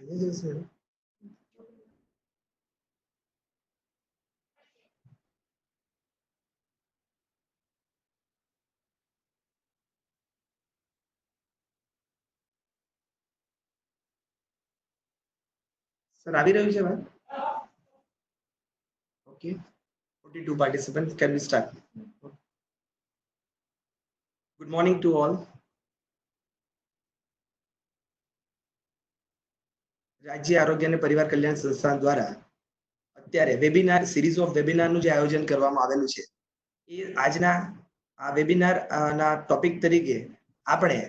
Sir આવી રહ્યું છે વાત? Okay, 42 participants, can we start? Good morning to all. રાજ્ય આરોગ્ય અને પરિવાર કલ્યાણ સંસ્થાન દ્વારા અત્યારે વેબિનાર સિરીઝ ઓફ વેબિનારનું જે આયોજન કરવામાં આવેલું છે એ આજના આ વેબિનાર ના ટોપિક તરીકે આપણે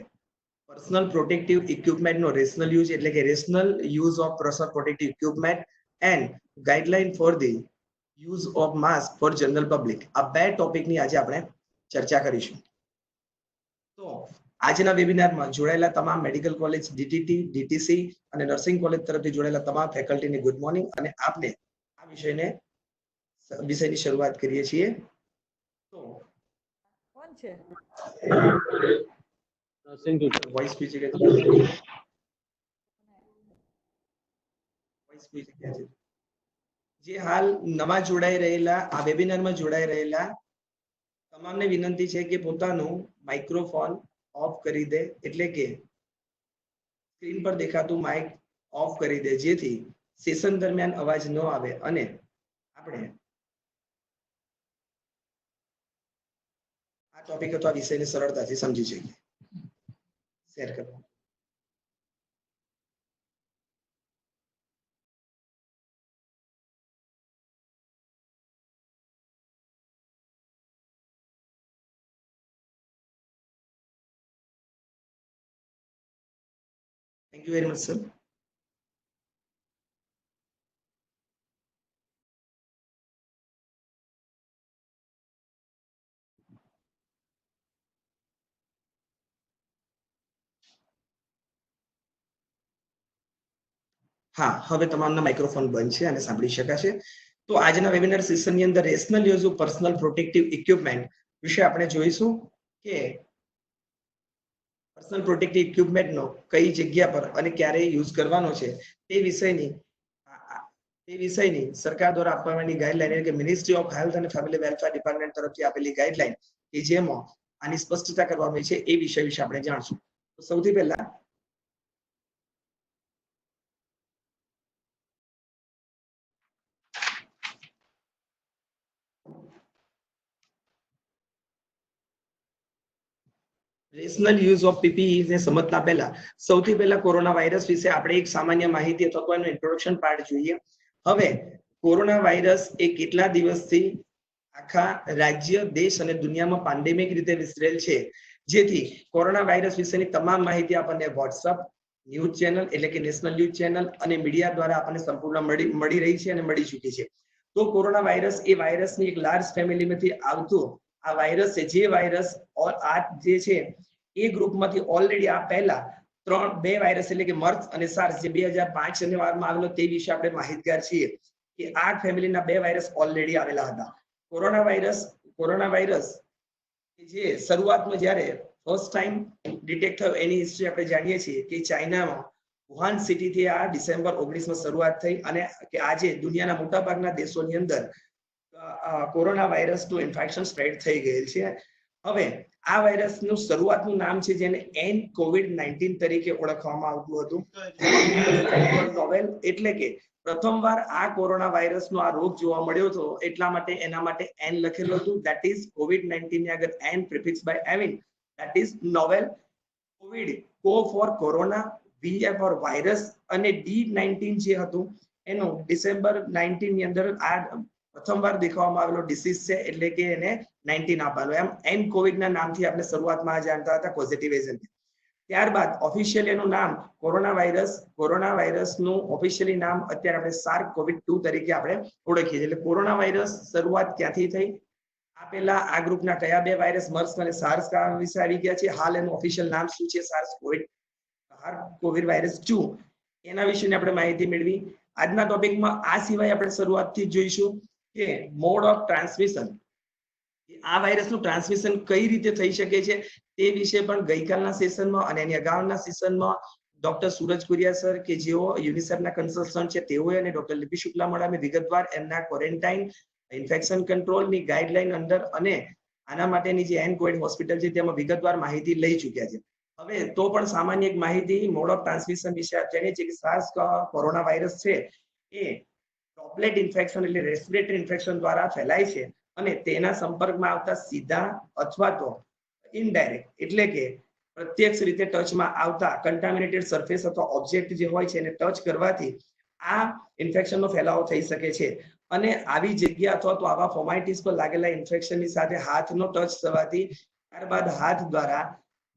પર્સનલ પ્રોટેક્ટિવ ઇક્વિપમેન્ટનો રેશનલ યુઝ એટલે કે rational use of personal protective equipment and guideline for the use of mask for general public, આ બે ટોપિકની આજે આપણે ચર્ચા કરીશું. તો આજના વેબિનારમાં જોડાયેલા તમામ મેડિકલ કોલેજ, ડીટીટી, ડીટીસી અને નર્સિંગ કોલેજ તરફથી જોડાયેલા તમામ ફેકલ્ટીને ગુડ મોર્નિંગ અને આપને આ વિષયની શરૂઆત કરીએ છીએ. તો કોણ છે? વોઇસ સ્પીચ કે જે હાલ નવા જોડાઈ રહેલા આ વેબિનારમાં જોડાઈ રહેલા તમામને વિનંતી છે કે પોતાનું માઇક્રોફોન ઓફ કરી દે, એટલે કે સ્ક્રીન પર દેખાતું માઇક ઓફ કરી દે, જેથી સેશન દરમિયાન અવાજ ન આવે અને આપણે આ ટોપિક અથવા વિષયને સરળતાથી સમજી શકીએ. શેર કરો. Thank you very much, sir. હા, હવે તમામના માઇક્રોફોન બંધ છે અને સાંભળી શકાશે. તો આજના વેબિનાર સેશનની અંદર rational use of personal protective equipment વિશે આપણે જોઈશું કે પર્સનલ પ્રોટેક્ટિવ ઇક્વિપમેન્ટનો કઈ જગ્યા પર અને ક્યારે યુઝ કરવાનો છે તે વિષયની સરકાર દ્વારા આપવાની ગાઈડલાઈન એટલે કે મિનિસ્ટ્રી ઓફ હેલ્થ અને ફેમિલી વેલફેર ડિપાર્ટમેન્ટ તરફથી આપેલી ગાઈડલાઈન કે જેમાં આની સ્પષ્ટતા કરવામાં આવી છે એ વિષય વિશે આપણે જાણશું. તો સૌથી પહેલા રેશનલ યુઝ ઓફ પીપીઈ ને સમજતા પહેલા સૌથી પહેલા કોરોના વાયરસ વિશે આપણે એક સામાન્ય માહિતી અથવા એનું ઇન્ટ્રોડક્શન પાર્ટ જોઈએ. હવે કોરોના વાયરસ એ કેટલા દિવસથી આખા રાજ્ય, દેશ અને દુનિયામાં પેન્ડેમિક રીતે વિસ્તરેલ છે, જેથી કોરોના વાયરસ વિશેની તમામ માહિતી આપણને વોટ્સઅપ, ન્યૂઝ ચેનલ એટલે કે નેશનલ ન્યૂઝ ચેનલ અને મીડિયા દ્વારા આપણને સંપૂર્ણ મળી રહી છે અને મળી ચૂકી છે. તો કોરોના વાયરસ એ વાયરસની એક લાર્જ ફેમિલીમાંથી આવતું આ વાયરસ છે, જે વાયરસ આ જે છે એ ગ્રુપમાંથી ઓલરેડી આ પહેલા બે વાયરસ એટલે કે મર્સ અને સાર્સ જે 2005 માં આવેલો તે વિશે આપણે માહિતગાર છીએ કે આ ફેમિલીના બે વાયરસ ઓલરેડી આવેલા હતા. કોરોના વાયરસ જે શરૂઆતમાં જ્યારે ફર્સ્ટ ટાઈમ ડિટેક્ટ થયો એની હિસ્ટ્રી આપણે જાણીએ છીએ કે ચાઇનામાં વુહાન સિટીથી આ ડિસેમ્બર 19 માં શરૂઆત થઈ અને કે આજે દુનિયાના મોટાભાગના દેશોની અંદર કોરોના વાયરસનું ઇન્ફેક્શન સ્પ્રેડ થઈ ગયેલ છે. હવે આ વાયરસનું શરૂઆતનું નામ છે જેને COVID-19 તરીકે ઓળખવામાં આવતું હતું. નોવેલ એટલે કે પ્રથમવાર આ કોરોના વાયરસનો આ રોગ જોવા મળ્યો હતો, એટલા માટે એના માટે N લખેલું હતું. ધેટ ઇઝ COVID-19 ની આગળ N પ્રિફિક્સ બાય એવિન, that is novel. Covid, co for corona, V for virus અને D19 જે હતું એનું ડિસેમ્બર 19 ની અંદર આ પ્રથમવાર દેખાવામાં આવેલો ડિસીઝ છે, એટલે કે એને 19 આપવાનું. એમ એન કોવિડ ના નામથી આપણે શરૂઆતમાં જાણતા હતા પોઝિટિવ એજન્ટ. ત્યારબાદ ઓફિશિયલી એનું નામ કોરોના વાયરસનું ઓફિશિયલી નામ અત્યારે આપણે SARS-CoV-2 તરીકે આપણે ઓળખીએ છીએ. એટલે કોરોના વાયરસ શરૂઆત ક્યાંથી થઈ, આ પહેલા આ ગ્રુપના કયા બે વાયરસ મર્સ અને સાર્સ વિશે આવી ગયા છે, હાલ એનું ઓફિશિયલ નામ શું છે, SARS-CoV વાયરસ 2, એના વિશેની આપણે માહિતી મેળવી. આજના ટોપિકમાં આ સિવાય આપણે શરૂઆતથી જોઈશું કે મોડ ઓફ ટ્રાન્સમિશન, આ વાયરસનું ટ્રાન્સમિશન કઈ રીતે થઈ શકે છે તે વિશે પણ ગઈકાલના સેશનમાં અને એની અગાઉના સેશનમાં ડોક્ટર સુરજ કુરિયા સર કે જેઓ યુનિસેફના કન્સલ્ટન્ટ છે તેઓએ અને ડોક્ટર લિપિ શુક્લા મેડમે વિગતવાર એમના ક્વોરન્ટાઇન ઇન્ફેક્શન કંટ્રોલની ગાઈડલાઈન અંદર અને આના માટેની જે એન કોવિડ હોસ્પિટલ છે તેમાં વિગતવાર માહિતી લઈ ચૂક્યા છે. હવે તો પણ સામાન્ય એક માહિતી મોડ ઓફ ટ્રાન્સમિશન વિશે જાણીએ છીએ કે સાર્સ કોરોના વાયરસ છે એ ડ્રોપલેટ ઇન્ફેક્શન એટલે રેસ્પિરેટરી ઇન્ફેક્શન દ્વારા ફેલાય છે અને તેના સંપર્કમાં આવતા સીધા અથવા તો ઇનડાયરેક્ટ એટલે કે પ્રત્યક્ષ રીતે ટચમાં આવતા કન્ટામિનેટેડ સરફેસ અથવા ઓબ્જેક્ટ જે હોય છે એને ટચ કરવાથી આ ઇન્ફેક્શનનો ફેલાવો થઈ શકે છે. અને આવી જગ્યા અથવા તો આવા ફોમાઇટિસ પર લાગેલા ઇન્ફેક્શનની સાથે હાથનો ટચ થવાથી ત્યારબાદ હાથ દ્વારા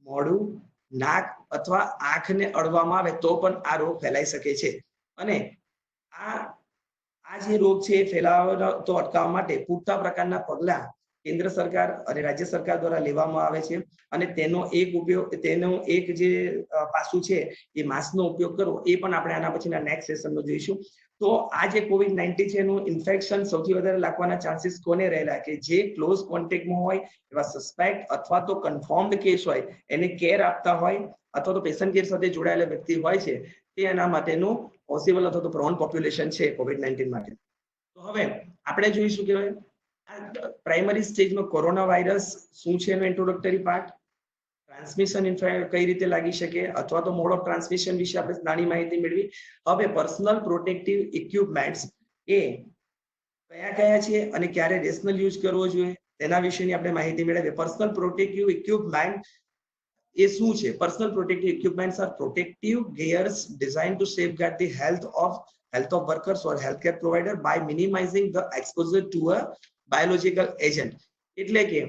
મોઢું, નાક અથવા આંખને અડવામાં આવે તો પણ આ રોગ ફેલાઈ શકે છે. અને આ જે રોગ છે એ ફેલાતો અટકાવવા માટે પૂરતા પ્રકારના પગલા કેન્દ્ર સરકાર અને રાજ્ય સરકાર દ્વારા લેવામાં આવે છે. અને તેનો એક જે પાસું છે એ માસ્કનો ઉપયોગ કરવો એ પણ આપણે આના પછીના નેક્સ્ટ સેશનમાં જોઈશું. તો આ જે COVID-19 છે એનું ઇન્ફેક્શન સૌથી વધારે લાગવાના ચાન્સીસ કોને રહેલા કે જે ક્લોઝ કોન્ટેક્ટમાં હોય એવા સસ્પેક્ટ અથવા તો કન્ફર્મ્ડ કેસ હોય એને કેર આપતા હોય અથવા તો પેશન્ટ કેર સાથે જોડાયેલા વ્યક્તિ હોય છે તે એના માટેનું પોસિબલ અથવા તો પ્રોન પોપ્યુલેશન છે COVID-19 માટે. તો હવે આપણે જોઈશું કે પ્રાઇમરી સ્ટેજમાં કોરોના વાયરસ શું છે એનો ઇન્ટ્રોડક્ટરી પાર્ટ, ટ્રાન્સમિશન કઈ રીતે લાગી શકે અથવા તો મોડ ઓફ ટ્રાન્સમિશન વિશે આપણે નાની માહિતી મેળવી. હવે પર્સનલ પ્રોટેક્ટિવ ઇક્વિપમેન્ટ્સ એ કયા છે અને ક્યારે રેશનલ યુઝ કરવો જોઈએ તેના વિશેની આપણે માહિતી મેળવીએ. પર્સનલ પ્રોટેક્ટિવ ઇક્વિપમેન્ટ એ શું છે? Personal protective equipments are protective gears designed to safeguard the health of workers or healthcare provider by minimizing the exposure to a biological agent. એટલે કે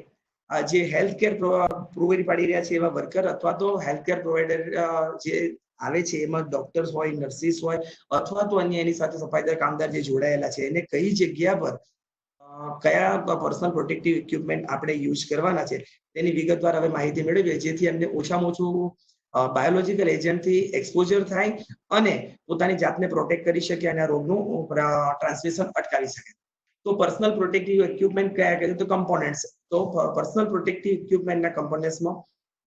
જે હેલ્થકેર પ્રોવાઈડ પાડી રહ્યા છે એવા વર્કર અથવા તો હેલ્થકેર પ્રોવાઈડર જે આવે છે એમાં ડોક્ટર્સ હોય, નર્સિસ હોય અથવા તો અન્ય એની સાથે સફાઈદાર કામદાર જે જોડાયેલા છે એને કઈ જગ્યા પર કયા પર્સનલ પ્રોટેક્ટિવ ઇક્વિપમેન્ટ આપણે યુઝ કરવાના છે તેની વિગતવાર હવે માહિતી મેળવીએ જેથી એમને ઓછામાં ઓછું બાયોલોજીકલ એજન્ટથી એક્સપોઝર થાય અને પોતાની જાતને પ્રોટેક્ટ કરી શકે અને આ રોગનું ટ્રાન્સમિશન અટકાવી શકે. તો પર્સનલ પ્રોટેક્ટિવ ઇક્વિપમેન્ટ કયા કયા તો કમ્પોનેન્ટ્સ. તો પર્સનલ પ્રોટેક્ટિવ ઇક્વિપમેન્ટના કમ્પોનેન્ટ્સમાં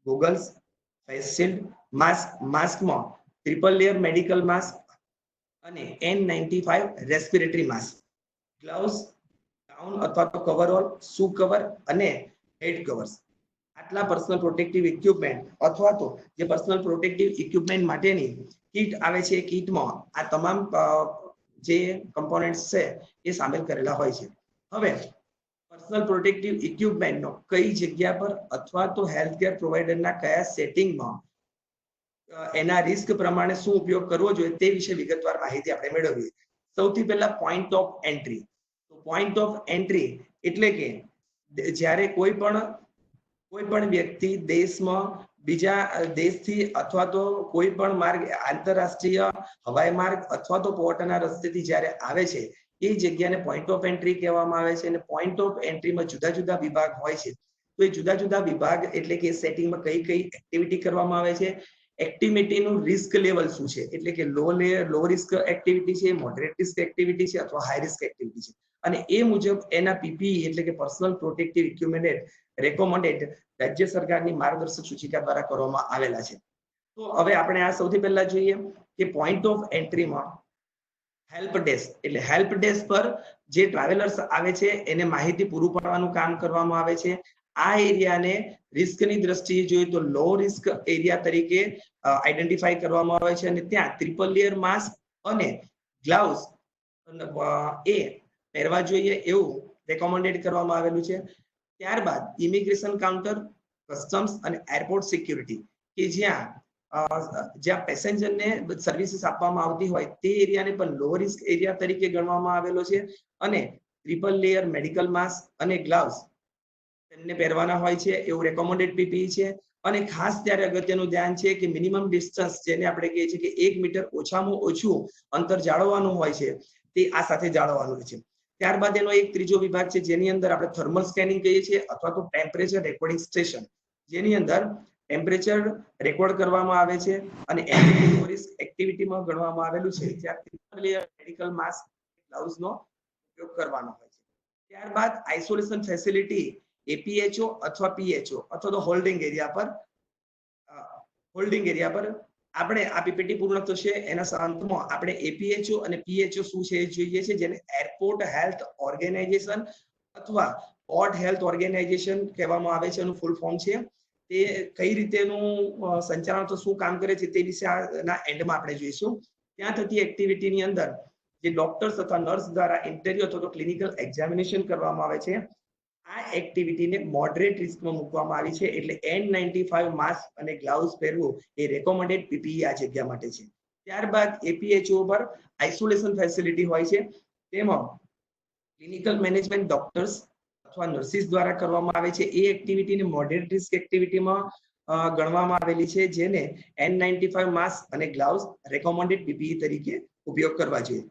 ગોગલ્સ, ફેસ શિલ્ડ, માસ્કમાં ટ્રિપલ લેયર મેડિકલ માસ્ક અને N95 respiratory mask, gloves, gown અથવા તો કવરઓલ, શૂ કવર અને હેડ કવર્સ. આટલા પર્સનલ પ્રોટેક્ટિવ ઇક્વિપમેન્ટ અથવા તો જે પર્સનલ પ્રોટેક્ટિવ ઇક્વિપમેન્ટ માટેની કીટ આવે છે એ કીટમાં આ તમામ જે કમ્પોનેન્ટ્સ છે એ સામેલ કરેલા હોય છે. હવે પર્સનલ પ્રોટેક્ટિવ ઇક્વિપમેન્ટનો કઈ જગ્યા પર અથવા તો હેલ્થકેર પ્રોવાઈડરના કયા સેટિંગમાં એના રિસ્ક પ્રમાણે શું ઉપયોગ કરવો જોઈએ તે વિશે વિગતવાર માહિતી આપણે મેળવીએ. સૌથી પહેલા પોઈન્ટ ઓફ એન્ટ્રી. તો પોઈન્ટ ઓફ એન્ટ્રી એટલે કે જ્યારે કોઈ પણ વ્યક્તિ દેશમાં બીજા દેશથી અથવા તો કોઈ પણ માર્ગ આંતરરાષ્ટ્રીય હવાઈ માર્ગ અથવા તો પોર્ટના રસ્તેથી જ્યારે આવે છે એ જગ્યાને પોઈન્ટ ઓફ એન્ટ્રી કહેવામાં આવે છે. અને પોઈન્ટ ઓફ એન્ટ્રીમાં જુદા જુદા વિભાગ હોય છે. તો એ જુદા જુદા વિભાગ એટલે કે સેટિંગમાં કઈ એક્ટિવિટી કરવામાં આવે છે, એક્ટિવિટીનું રિસ્ક લેવલ શું છે એટલે કે લો રિસ્ક એક્ટિવિટી છે, મોડરેટ રિસ્ક એક્ટિવિટી છે અથવા હાઈ રિસ્ક એક્ટિવિટી છે. અને એ મુજબ એના પીપીઈ એટલે કે પર્સનલ પ્રોટેક્ટિવ ઇક્વિપમેન્ટ રેકોમેન્ડેડ રાજ્ય સરકારની માર્ગદર્શક સૂચિકા દ્વારા કરવામાં આવેલા છે. તો હવે આપણે આ સૌથી પહેલા જોઈએ કે પોઈન્ટ ઓફ એન્ટ્રીમાં હેલ્પ ડેસ્ક એટલે હેલ્પ ડેસ્ક પર જે ટ્રાવેલર્સ આવે છે એને માહિતી પૂરું પાડવાનું કામ કરવામાં આવે છે. આ એરિયાને રિસ્કની દ્રષ્ટિએ જોઈએ તો લો રિસ્ક એરિયા તરીકે આઈડેન્ટિફાઈ કરવામાં આવે છે અને ત્યાં ટ્રિપલ લેયર માસ્ક અને ગ્લવ્સ એ પહેરવા જોઈએ એવું રેકોમેન્ડેડ કરવામાં આવેલું છે. ત્યારબાદ ઇમિગ્રેશન કાઉન્ટર, કસ્ટમ્સ અને એરપોર્ટ સિક્યુરિટી કે જ્યાં પેસેન્જરને સર્વિસીસ આપવામાં આવતી હોય તે એરિયાને પણ લો રિસ્ક એરિયા તરીકે ગણવામાં આવેલો છે. અને ટ્રિપલ લેયર મેડિકલ માસ્ક અને ગ્લવ્સ તેમને પહેરવાના હોય છે એવું રેકોમેન્ડેડ પીપીઈ છે. અને ખાસ ત્યારે અગત્યનું ધ્યાન છે કે મિનિમમ ડિસ્ટન્સ જેને આપણે કહીએ છીએ કે 1 મીટર ઓછામાં ઓછું અંતર જાળવવાનું હોય છે તે આ સાથે જાળવવાનું હોય છે. ત્યારબાદ એનો એક ત્રીજો વિભાગ છે જેની અંદર આપણે થર્મલ સ્કેનિંગ કહીએ છીએ અથવા તો ટેમ્પરેચર રેકોર્ડિંગ સ્ટેશન જેની અંદર ટેમ્પરેચર રેકોર્ડ કરવામાં આવે છે અને લો રિસ્ક એક્ટિવિટીમાં ગણવામાં આવેલું છે જ્યાં ટ્રિપલ લેયર મેડિકલ માસ્ક ગ્લવ્સનો ઉપયોગ કરવાનો હોય છે. ત્યારબાદ આઇસોલેશન ફેસિલિટી એપીએચઓ અથવા પીએચઓ અથવા તો હોલ્ડિંગ એરિયા પર આપણે આ પીપીટી પૂર્ણ થશે એના અંતમાં આપણે એપીએચઓ અને પીએચઓ શું છે એ જોઈએ છે, જેને એરપોર્ટ હેલ્થ ઓર્ગેનાઇઝેશન અથવા પોર્ટ હેલ્થ ઓર્ગેનાઇઝેશન કહેવામાં આવે છે. એનું ફૂલ ફોર્મ છે. તે કઈ રીતે એનું સંચાલન તો શું કામ કરે છે તે વિશે આના એન્ડમાં આપણે જોઈશું. ત્યાં થતી એક્ટિવિટીની અંદર જે ડોક્ટર્સ અથવા નર્સ દ્વારા ઇન્ટરવ્યુ અથવા તો ક્લિનિકલ એક્ઝામિનેશન કરવામાં આવે છે, આ એક્ટિવિટીને મોડરેટ રિસ્કમાં મૂકવામાં આવી છે. એટલે N95 માસ્ક અને ગ્લાઉઝ પહેરવું એ રેકમેન્ડેડ પીપીઈ આ જગ્યા માટે છે. ત્યારબાદ એપીએચઓ પર આઇસોલેશન ફેસિલિટી હોય છે. તેમાં ક્લિનિકલ મેનેજમેન્ટ ડોક્ટર્સ અથવા નર્સિસ દ્વારા કરવામાં આવે છે. એ એક્ટિવિટીને મોડરેટ રિસ્ક એક્ટિવિટીમાં ગણવામાં આવેલી છે, જેને N95 માસ્ક અને ગ્લાઉઝ રેકમેન્ડેડ પીપીઈ તરીકે ઉપયોગ કરવા જોઈએ.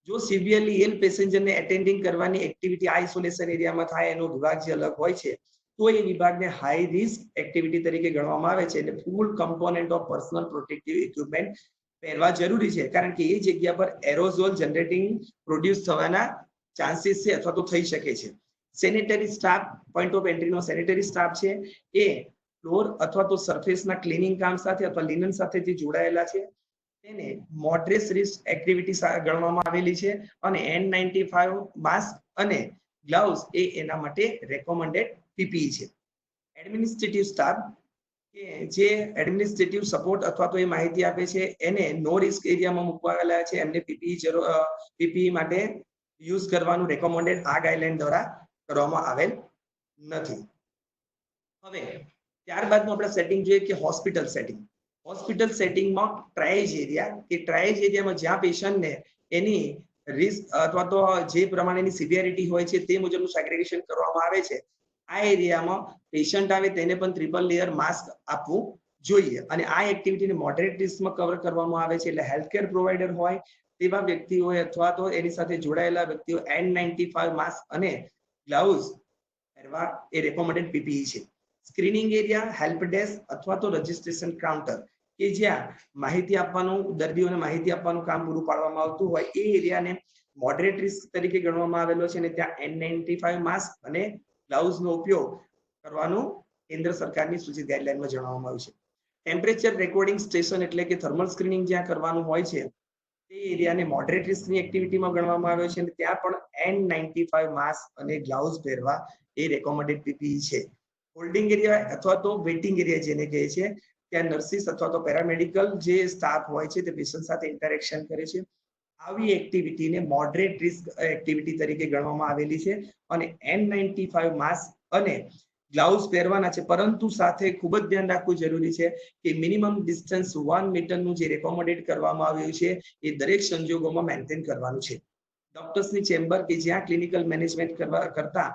જો સિવિયરલી ઇલ પેસેન્જરને એટેન્ડિંગ કરવાની એક્ટિવિટી આઇસોલેશન એરિયામાં થાય, એનો વિભાગ જે અલગ હોય છે, તો એ વિભાગને હાઈ રિસ્ક એક્ટિવિટી તરીકે ગણવામાં આવે છે. એટલે full component of personal protective equipment પહેરવા જરૂરી છે, કારણ કે એ જગ્યા પર એરોઝોલ જનરેટિંગ પ્રોડ્યુસ થવાના ચાન્સીસ છે અથવા તો થઈ શકે છે. સેનેટરી સ્ટાફ, પોઈન્ટ ઓફ એન્ટ્રીનો સેનેટરી સ્ટાફ છે, એ ફ્લોર અથવા તો સરફેસના ક્લીનિંગ કામ સાથે અથવા લિનન સાથે જે જોડાયેલા છે તેને મોડરેટ રિસ્ક એક્ટિવિટી ગણવામાં આવેલી છે. અને N95 માસ્ક અને ગ્લાઉઝ એ એના માટે રેકમેન્ડેડ પીપીઈ છે. એડમિનિસ્ટ્રેટિવ સ્ટાફ કે જે એડમિનિસ્ટ્રેટિવ સપોર્ટ અથવા તો એ માહિતી આપે છે, એને નો રિસ્ક એરિયામાં મૂકવાયેલા છે. એમને પીપીઈ માટે યુઝ કરવાનું રેકમેન્ડેડ આ ગાઈડલાઈન દ્વારા કરવામાં આવેલ નથી. હવે ત્યારબાદનું આપણે સેટિંગ જોઈએ કે હોસ્પિટલ સેટિંગ. હોસ્પિટલ સેટિંગમાં ટ્રાયેજ એરિયા કે ટ્રાયેજ એરિયામાં જ્યાં પેશન્ટને એની રિસ્ક અથવા તો જે પ્રમાણેની સિવિયરિટી હોય છે તે મુજબનું સેગ્રેગેશન કરવામાં આવે છે. આ એરિયામાં પેશન્ટ આવે તેને પણ ટ્રિપલ લેયર માસ્ક આપવું જોઈએ. અને આ એક્ટિવિટીને મોડરેટ રિસ્કમાં કવર કરવામાં આવે છે. એટલે હેલ્થકેર પ્રોવાઈડર હોય તેવા વ્યક્તિઓએ અથવા તો એની સાથે જોડાયેલા વ્યક્તિઓ N95 માસ્ક અને ગ્લાઉઝ પહેરવા એ રેકમેન્ડેડ પીપીઈ છે. સ્ક્રીનિંગ એરિયા, હેલ્પ ડેસ્ક અથવા તો રજિસ્ટ્રેશન કાઉન્ટર કે જ્યાં માહિતી આપવાનું, દર્દીઓને માહિતી આપવાનું કામ પૂરું પાડવામાં આવતું હોય, એ એરિયાને મોડરેટ રિસ્ક તરીકે ગણવામાં આવેલો છે. અને ત્યાં N95 માસ્ક અને ગ્લાઉઝનો ઉપયોગ કરવાનું કેન્દ્ર સરકારની સૂચિત ગાઈડલાઈનમાં જણાવવામાં આવ્યું છે. ટેમ્પરેચર રેકોર્ડિંગ સ્ટેશન એટલે કે થર્મલ સ્ક્રીનિંગ જ્યાં કરવાનું હોય છે, તે એરિયાને મોડરેટ રિસ્કની એક્ટિવિટીમાં ગણવામાં આવ્યો છે. અને ત્યાં પણ N95 માસ્ક અને ગ્લાઉઝ પહેરવા એ રેકમેન્ડેડ પીપીઈ છે. હોલ્ડિંગ એરિયા અથવા તો વેઇટિંગ એરિયા જેને કહે છે, ત્યાં નર્સિસ અથવા તો પેરામેડિકલ જે સ્ટાફ હોય છે તે પેશન્ટ સાથે ઇન્ટરેક્શન કરે છે. આવી એક્ટિવિટીને મોડરેટ રિસ્ક એક્ટિવિટી તરીકે ગણવામાં આવેલી છે. અને N95 માસ્ક અને ગ્લાઉઝ પહેરવાના છે, પરંતુ સાથે ખૂબ જ ધ્યાન રાખવું જરૂરી છે કે મિનિમમ ડિસ્ટન્સ 1 મીટરનું જે રેકમેન્ડેડ કરવામાં આવ્યું છે એ દરેક સંજોગોમાં મેન્ટેન કરવાનું છે. ડોક્ટર્સની ચેમ્બર કે જ્યાં ક્લિનિકલ મેનેજમેન્ટ કરતા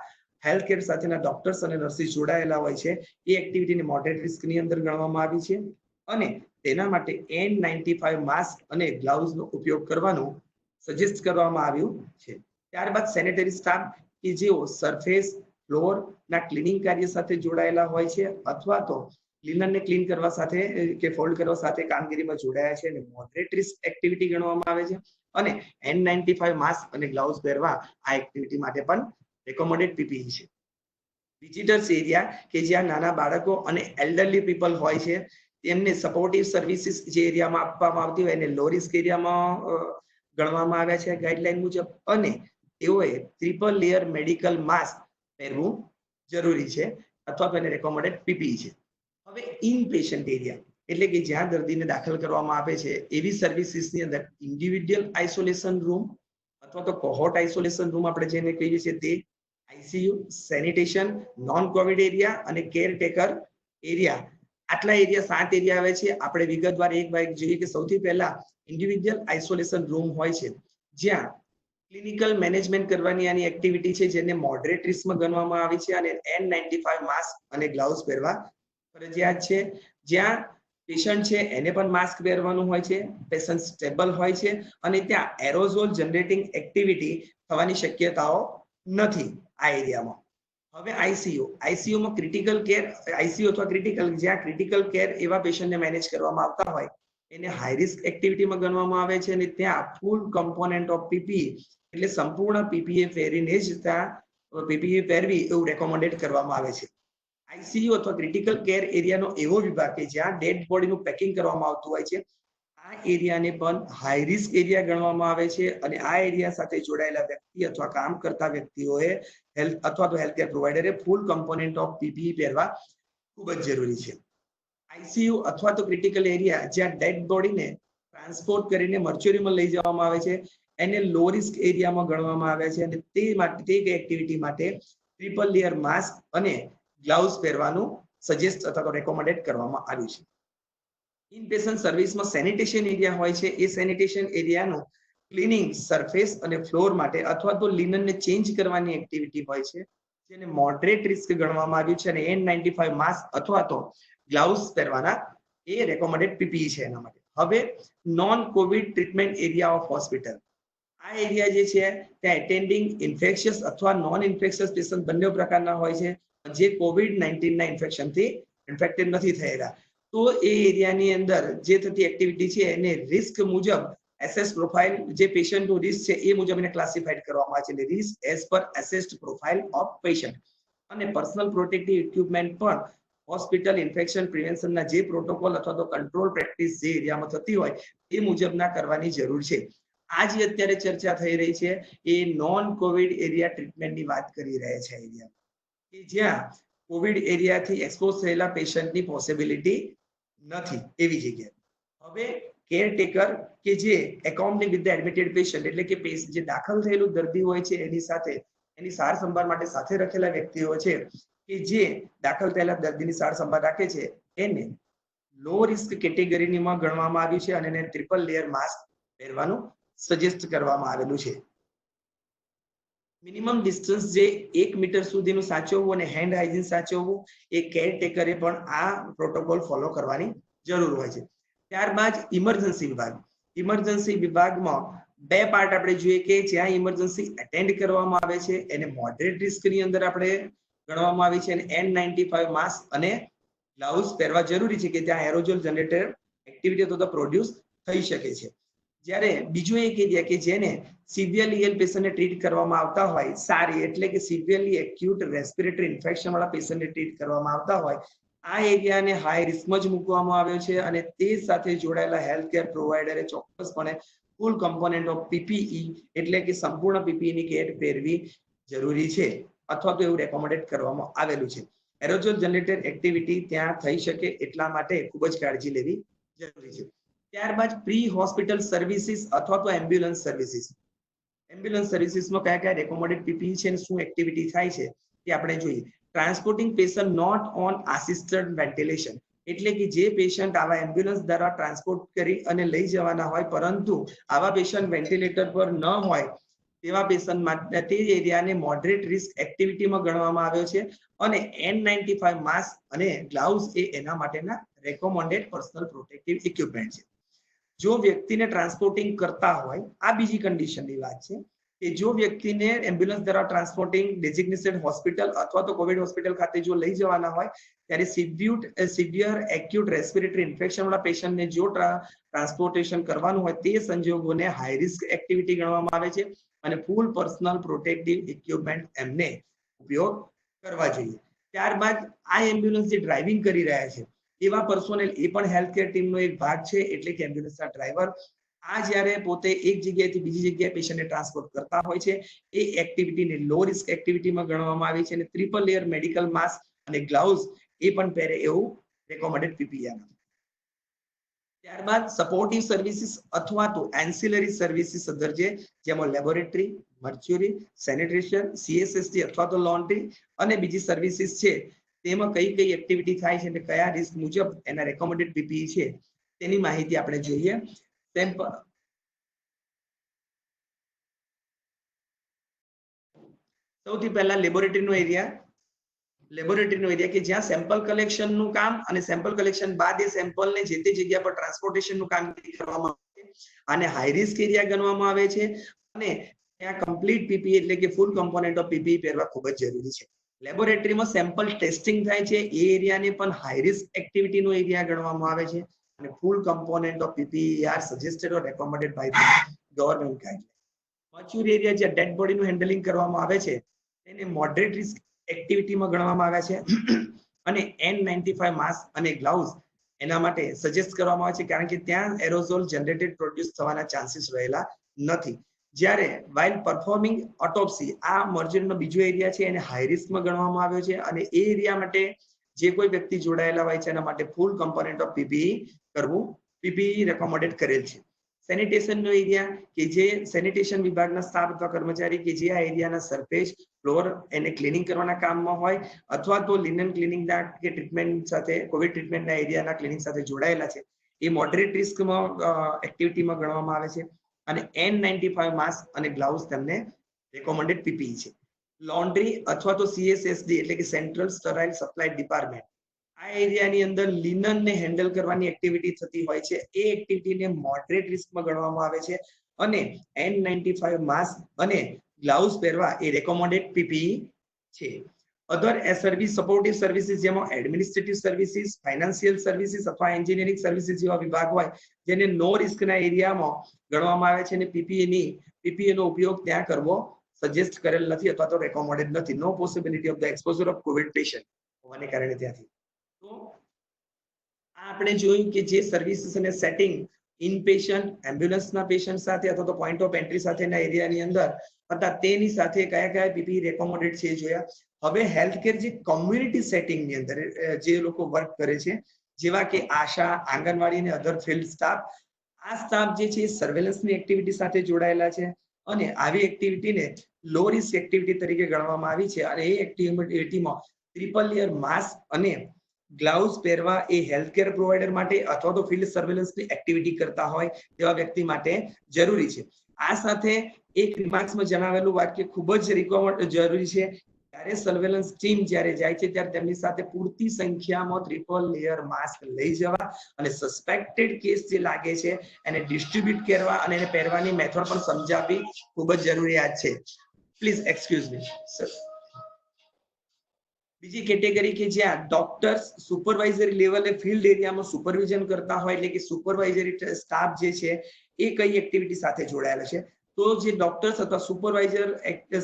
હેલ્થકેર સાથેના ડોક્ટર્સ અને નર્સિસ જોડાયેલા હોય છે, એ એક્ટિવિટીને મોડરેટ રિસ્કની અંદર ગણવામાં આવી છે. અને તેના માટે N95 માસ્ક અને ગ્લાઉઝનો ઉપયોગ કરવાનું સજેસ્ટ કરવામાં આવ્યું છે. ત્યારબાદ સેનેટરી સ્ટાફ કે જેઓ સરફેસ ફ્લોર ના ક્લીનિંગ કાર્ય સાથે જોડાયેલા હોય છે અથવા તો લિનનને ક્લીન કરવા સાથે કે ફોલ્ડ કરવા સાથે કામગીરીમાં જોડાયા છે, અને મોડરેટ રિસ્ક એક્ટિવિટી ગણવામાં આવે છે. અને N95 માસ્ક અને ગ્લાઉઝ પહેરવા આ એક્ટિવિટી માટે પણ રેકમેન્ડેડ પીપીઈ છે. વિઝિટર્સ એરિયા કે જ્યાં નાના બાળકો અને એલ્ડરલી પીપલ હોય છે, તેમને સપોર્ટિવ સર્વિસીસ જે એરિયામાં આપવામાં આવતી હોય એને લો રિસ્ક એરિયામાં ગણવામાં આવ્યા છે ગાઈડલાઈન મુજબ. અને તેઓએ ટ્રિપલ લેયર મેડિકલ માસ્ક પહેરવું જરૂરી છે અથવા તો એને રેકમેન્ડેડ પીપીઈ છે. હવે ઇન પેશન્ટ એરિયા એટલે કે જ્યાં દર્દીને દાખલ કરવામાં આવે છે, એવી સર્વિસીસની અંદર ઇન્ડિવિડ્યુઅલ આઇસોલેશન રૂમ અથવા તો કોહોર્ટ આઇસોલેશન રૂમ આપણે જેને કહીએ છીએ તે, ICU, sanitation, non Covid area અને કેરટેકર એરિયા, આટલા એરિયા 7 એરિયા આવે છે. આપણે વિગતવાર એક બાય એક જોઈએ કે સૌથી પહેલા ઇન્ડિવિડ્યુઅલ આઇસોલેશન રૂમ હોય છે, જ્યાં ક્લિનિકલ મેનેજમેન્ટ કરવાની આની એક્ટિવિટી છે, જેને મોડરેટ રિસ્કમાં ગણવામાં આવી છે. અને N95 માસ્ક અને ગ્લાઉઝ પહેરવા ફરજિયાત છે. જ્યાં પેશન્ટ છે એને પણ માસ્ક પહેરવાનું હોય છે, પેશન્ટ સ્ટેબલ હોય છે, અને ત્યાં એરોઝોલ જનરેટિંગ એક્ટિવિટી થવાની શક્યતાઓ નથી આ એરિયામાં. હવે આઈસીયુમાં ક્રિટિકલ કેર, આઈસીયુ અથવા ક્રિટિકલ, જ્યાં ક્રિટિકલ કેર એવા પેશન્ટને મેનેજ કરવામાં આવતા હોય એને હાઈ રિસ્ક એક્ટિવિટીમાં ગણવામાં આવે છે. અને ત્યાં ફૂલ કમ્પોનન્ટ ઓફ પીપીઈ એટલે સંપૂર્ણ પીપીઈ પહેરીને જ ત્યાં પીપીઈ પહેરવી એવું રેકમેન્ડેડ કરવામાં આવે છે. આઈસીયુ અથવા ક્રિટિકલ કેર એરિયાનો એવો વિભાગ કે જ્યાં ડેડ બોડીનું પેકિંગ કરવામાં આવતું હોય છે, આ એરિયાને પણ હાઈ રિસ્ક એરિયા ગણવામાં આવે છે અને આ એરિયા સાથે જોડાયેલા વ્યક્તિ અથવા કામ કરતા વ્યક્તિઓએ હેલ્થ અથવા તો હેલ્થકેર પ્રોવાઈડરે ફૂલ કમ્પોનન્ટ ઓફ પીપીઈ પહેરવા ખૂબ જ જરૂરી છે. આઈસીયુ અથવા તો ક્રિટિકલ એરિયા જ્યાં ડેડ બોડીને ટ્રાન્સપોર્ટ કરીને મર્ચ્યુરીમાં લઈ જવામાં આવે છે એને લો રિસ્ક એરિયામાં ગણવામાં આવે છે અને તે એક્ટિવિટી માટે ટ્રિપલ લેયર માસ્ક અને ગ્લાઉઝ પહેરવાનું સજેસ્ટ અથવા તો રેકોમેન્ડેડ કરવામાં આવ્યું છે. ઇનપેશન્ટ સર્વિસમાં સેનિટેશન એરિયા હોય છે. એ સેનિટેશન એરિયાનું ક્લીનિંગ સરફેસ અને ફ્લોર માટે અથવા તો લિનનને ચેન્જ કરવાની એક્ટિવિટી હોય છે જેને મોડરેટ રિસ્ક ગણવામાં આવ્યું છે અને N95 માસ્ક અથવા તો ગ્લાઉઝ પહેરવાના એ રેકોમેન્ડેડ પીપીઈ છે એના માટે. હવે non Covid treatment area of hospital. આ એરિયા જે છે ત્યાં એટેન્ડિંગ ઇન્ફેક્શિયસ અથવા નોન ઇન્ફેક્શિયસ પેશન્ટ બંને પ્રકારના હોય છે જે COVID-19 ના ઇન્ફેક્શનથી ઇન્ફેક્ટેડ નથી થયેલા. તો એ એરિયાની અંદર જે થતી એક્ટિવિટી છે એને રિસ્ક મુજબ એસેસ પ્રોફાઇલ જે પેશન્ટનું રિસ્ક છે એ મુજબ એને ક્લાસિફાઈડ કરવામાં આવે છે. Risk as per assessed profile of patient અને પર્સનલ પ્રોટેક્ટિવ ઇક્વિપમેન્ટ પણ હોસ્પિટલ ઇન્ફેક્શન પ્રિવેન્શનના જે પ્રોટોકોલ અથવા તો કંટ્રોલ પ્રેક્ટિસ જે એરિયામાં થતી હોય એ મુજબના કરવાની જરૂર છે. આ જે અત્યારે ચર્ચા થઈ રહી છે એ નોન કોવિડ એરિયા ટ્રીટમેન્ટની વાત કરી રહ્યા છે એરિયા કે જ્યાં કોવિડ એરિયાથી એક્સપોઝ થયેલા પેશન્ટની પોસિબિલિટી નથી એવી જગ્યાએ. હવે કેરટેકર કે જે એકોમ્પની વિથ ધ એડમિટેડ પેશન્ટ એટલે કે જે દાખલ થયેલું દર્દી હોય છે એની સાથે એની સાર સંભાળ માટે સાથે રખેલા વ્યક્તિઓ છે કે જે દાખલ થયેલા દર્દીની સાર સંભાળ રાખે છે એને લો રિસ્ક કેટેગરીમાં ગણવામાં આવ્યું છે અને એને ટ્રિપલ લેયર માસ્ક પહેરવાનું સજેસ્ટ કરવામાં આવેલું છે. મિનિમમ ડિસ્ટન્સ જે 1 મીટર સુધીનું સાચવવું અને હેન્ડ હાઇજીન સાચવવું એ કેરટેકરે પણ આ પ્રોટોકોલ ફોલો કરવાની જરૂર હોય છે. ત્યારબાદ ઇમરજન્સી વિભાગ. ઇમરજન્સી વિભાગમાં બે પાર્ટ આપણે જોઈએ કે જ્યાં ઇમરજન્સી એટેન્ડ કરવામાં આવે છે એને મોડરેટ રિસ્કની અંદર આપણે ગણવામાં આવી છે અને N95 માસ્ક અને ગ્લાઉઝ પહેરવા જરૂરી છે કે ત્યાં એરોઝોલ જનરેટર એક્ટિવિટી અથવા પ્રોડ્યુસ થઈ શકે છે. જ્યારે બીજો એક એરિયા કે જેને સિવિયરલી ઇલ પેશન્ટને ટ્રીટ કરવામાં આવતા હોય સારી એટલે કે સિવિયરલી એક્યુટ રેસ્પિરેટરી ઇન્ફેક્શન વાળા પેશન્ટને ટ્રીટ કરવામાં આવતા હોય આ એરિયાને હાઈ રિસ્કમાં જ મૂકવામાં આવ્યો છે અને તે સાથે જોડાયેલા હેલ્થકેર પ્રોવાઈડરે ચોક્કસપણે ફૂલ કમ્પોનન્ટ ઓફ પીપીઈ એટલે કે સંપૂર્ણ પીપીઈની કિટ પહેરવી જરૂરી છે અથવા તો એવું રેકોમેન્ડેડ કરવામાં આવેલું છે. એરોઝોલ જનરેટેડ એક્ટિવિટી ત્યાં થઈ શકે એટલા માટે ખૂબ જ કાળજી લેવી જરૂરી છે. ત્યારબાદ પ્રી હોસ્પિટલ સર્વિસીસ અથવા તો એમ્બ્યુલન્સ સર્વિસીસ. એમ્બ્યુલન્સ સર્વિસીસમાં કયા કયા રેકોમેન્ડેડ પીપીઈ છે અને શું એક્ટિવિટી થાય છે તે આપણે જોઈએ. Transporting patient not on assisted ventilation એટલે કે જે પેશન્ટ આવા એમ્બ્યુલન્સ દ્વારા ટ્રાન્સપોર્ટ કરી અને લઈ જવાના હોય પરંતુ આવા પેશન્ટ વેન્ટિલેટર પર ન હોય તેવા પેશન્ટ માટે તે એરિયાને મોડરેટ રિસ્ક એક્ટિવિટીમાં ગણવામાં આવ્યો છે અને N95 માસ્ક અને ગ્લાઉઝ એ એના માટેના રેકોમેન્ડેડ પર્સનલ પ્રોટેક્ટિવ ઇક્વિપમેન્ટ છે. જો વ્યક્તિને ટ્રાન્સપોર્ટિંગ કરતા હોય આ બીજી કન્ડિશનની વાત છે કે જો વ્યક્તિને એમ્બ્યુલન્સ દ્વારા ટ્રાન્સપોર્ટિંગ ડેઝિગ્નેટેડ હોસ્પિટલ અથવા તો કોવિડ હોસ્પિટલ ખાતે જો લઈ જવાના હોય ત્યારે સિવિયર એક્યુટ રેસ્પિરેટરી ઇન્ફેક્શન વાળા પેશન્ટને જો ટ્રાન્સપોર્ટેશન કરવાનું હોય તે સંજોગોને હાઈ રિસ્ક એક્ટિવિટી ગણવામાં આવે છે અને ફૂલ પર્સનલ પ્રોટેક્ટિવ ઇક્વિપમેન્ટ એમને ઉપયોગ કરવા જોઈએ. ત્યારબાદ આ એમ્બ્યુલન્સ જે ડ્રાઇવિંગ કરી રહ્યા છે એવા પર્સોનેલ એ પણ હેલ્થકેર ટીમનો એક ભાગ છે એટલે કે એમ્બ્યુલન્સના ડ્રાઈવર આ જ્યારે પોતે એક જગ્યાએથી બીજી જગ્યાએ પેશન્ટને ટ્રાન્સપોર્ટ કરતા હોય છે એ એક્ટિવિટીને લો રિસ્ક એક્ટિવિટીમાં ગણવામાં આવી છે અને ટ્રિપલ લેયર મેડિકલ માસ્ક અને ગ્લાઉઝ એ પણ પહેરે એવું રેકોમેન્ડેડ પીપીઈ. ત્યારબાદ સપોર્ટિવ સર્વિસીસ અથવા તો એન્સિલરી સર્વિસીસ દરજે જેમાં લેબોરેટરી, મર્ચ્યુરી, સેનિટેશન, CSST અથવા તો લોન્ડ્રી અને બીજી સર્વિસીસ છે તેમાં કઈ કઈ એક્ટિવિટી થાય છે અને કયા રિસ્ક મુજબ એના રેકોમેન્ડેડ પીપીઈ છે તેની માહિતી આપણે જોઈએ. સૌથી પહેલા લેબોરેટરીનો એરિયા કે જ્યાં સેમ્પલ કલેક્શનનું કામ અને સેમ્પલ કલેક્શન બાદ એ સેમ્પલને જે તે જગ્યા પર ટ્રાન્સપોર્ટેશનનું કામ કરવામાં આવે છે અને હાઈ રિસ્ક એરિયા ગણવામાં આવે છે અને ત્યાં કમ્પ્લીટ પીપીઈ એટલે કે ફૂલ કમ્પોનન્ટ ઓફ પીપીઈ પહેરવા ખૂબ જ જરૂરી છે. લેબોરેટરીમાં સેમ્પલ ટેસ્ટિંગ થાય છે એ એરિયાને પણ હાઈ રિસ્ક એક્ટિવિટીનો એરિયા ગણવામાં આવે છે અને full component of PPE are suggested or recommended by the government guideline. Mortuary area જ્યાં ડેડ બોડીનું હેન્ડલિંગ કરવામાં આવે છે તેને મોડરેટ રિસ્ક એક્ટિવિટીમાં ગણવામાં આવ્યા છે અને N95 માસ્ક અને ગ્લાઉઝ એના માટે સજેસ્ટ કરવામાં આવે છે, કારણ કે ત્યાં એરોઝોલ જનરેટેડ પ્રોડ્યુસ થવાના ચાન્સીસ રહેલા નથી. જ્યારે વાઇલ પરફોર્મિંગ ઓટોપ્સી, આ મર્જરનો બીજો એરિયા છે, એને હાઈ રિસ્કમાં ગણવામાં આવ્યો છે, અને એ એરિયા માટે જે કોઈ વ્યક્તિ જોડાયેલા હોય છે એના માટે ફૂલ કમ્પોનન્ટ ઓફ પીપીઈ કરવું રેકોમેન્ડેડ કરેલ છે. સેનિટેશનનો એરિયા કે જે સેનિટેશન વિભાગના સ્ટાફ અથવા કર્મચારી કે જે આ એરિયાના સરફેસ ફ્લોર એને ક્લીનિંગ કરવાના કામમાં હોય, અથવા તો લિનન ક્લીનિંગના કે ટ્રીટમેન્ટ સાથે કોવિડ ટ્રીટમેન્ટના એરિયાના ક્લીનિંગ સાથે જોડાયેલા છે, એ મોડરેટ રિસ્કમાં એક્ટિવિટીમાં ગણવામાં આવે છે. અને N95 માસ્ક અને ગ્લાઉઝ તેમને રેકોમેન્ડેડ પીપીઈ છે. લોન્ડ્રી અથવા તો CSSD એટલે કે સેન્ટ્રલ સ્ટરાઇલ સપ્લાય ડિપાર્ટમેન્ટ, આ એરિયાની અંદર લિનન ને હેન્ડલ કરવાની એક્ટિવિટી થતી હોય છે. એ એક્ટિવિટીને મોડરેટ રિસ્કમાં ગણવામાં આવે છે, અને N95 માસ્ક અને ગ્લાઉઝ પહેરવા એ રેકોમેન્ડેડ પીપીઈ છે. અધર સર્વિસ સપોર્ટિવ સર્વિસીસ, જેમાં એડમિનિસ્ટ્રેટિવ સર્વિસીસ, ફાઇનાન્શિયલ સર્વિસીસ અથવા એન્જિનિયરિંગ સર્વિસીસ જેવા વિભાગ હોય, જેને નો રિસ્કના એરિયામાં ગણવામાં આવે છે, અને પીપીઈ નો ઉપયોગ ત્યાં કરવો સજેસ્ટ કરેલ નથી અથવા તો રેકોમેન્ડેડ નથી. No possibility of the exposure of covid patient હોવાને કારણે ત્યાંથી. તો આ આપણે જોયું કે જે સર્વિસીસ અને સેટિંગ ઇન પેશન્ટ, એમ્બ્યુલન્સના પેશન્ટ સાથે અથવા તો પોઈન્ટ ઓફ એન્ટ્રી સાથેના એરિયાની અંદર હતા, તેની સાથે કયા કયા પીપીઈ રેકોમેન્ડેડ છે જોયા. હવે હેલ્થકેર જે કોમ્યુનિટી સેટિંગની અંદર જે લોકો વર્ક કરે છે, જેવા કે આશા, આંગણવાડી અને અધર ફિલ્ડ સ્ટાફ, આ સ્ટાફ જે છે સર્વેલન્સની એક્ટિવિટી સાથે જોડાયેલા છે, અને આવી એક્ટિવિટીને લો રિસ્ક એક્ટિવિટી તરીકે ગણવામાં આવી છે. અને એ એક્ટિવિટીમાં ટ્રિપલ લેયર માસ્ક અને ગ્લાઉઝ પહેરવા એ હેલ્થકેર પ્રોવાઈડર માટે અથવા તો ફિલ્ડ સર્વેલન્સની એક્ટિવિટી કરતા હોય તેવા વ્યક્તિ માટે જરૂરી છે. આ સાથે એક રિમાર્ક્સમાં જણાવેલું વાક્ય ખૂબ જ જરૂરી છે. જ્યારે સર્વેલન્સ ટીમ જ્યારે જાય છે ત્યારે તેમની સાથે પૂરતી સંખ્યામાં ટ્રિપલ લેયર માસ્ક લઈ જવા, અને સસ્પેક્ટેડ કેસ જે લાગે છે એને ડિસ્ટ્રીબ્યુટ કરવા અને એને પહેરવાની મેથડ પણ સમજાવવી ખૂબ જ જરૂરિયાત છે. Please excuse me sir. બીજી કેટેગરી કે જ્યાં ડોક્ટર્સ સુપરવાઇઝરી લેવલે ફિલ્ડ એરિયામાં સુપરવિઝન કરતા હોય, એટલે કે સુપરવાઇઝરી સ્ટાફ જે છે એ કઈ એક્ટિવિટી સાથે જોડાયેલા છે. તો જે ડોક્ટર્સ અથવા સુપરવાઇઝર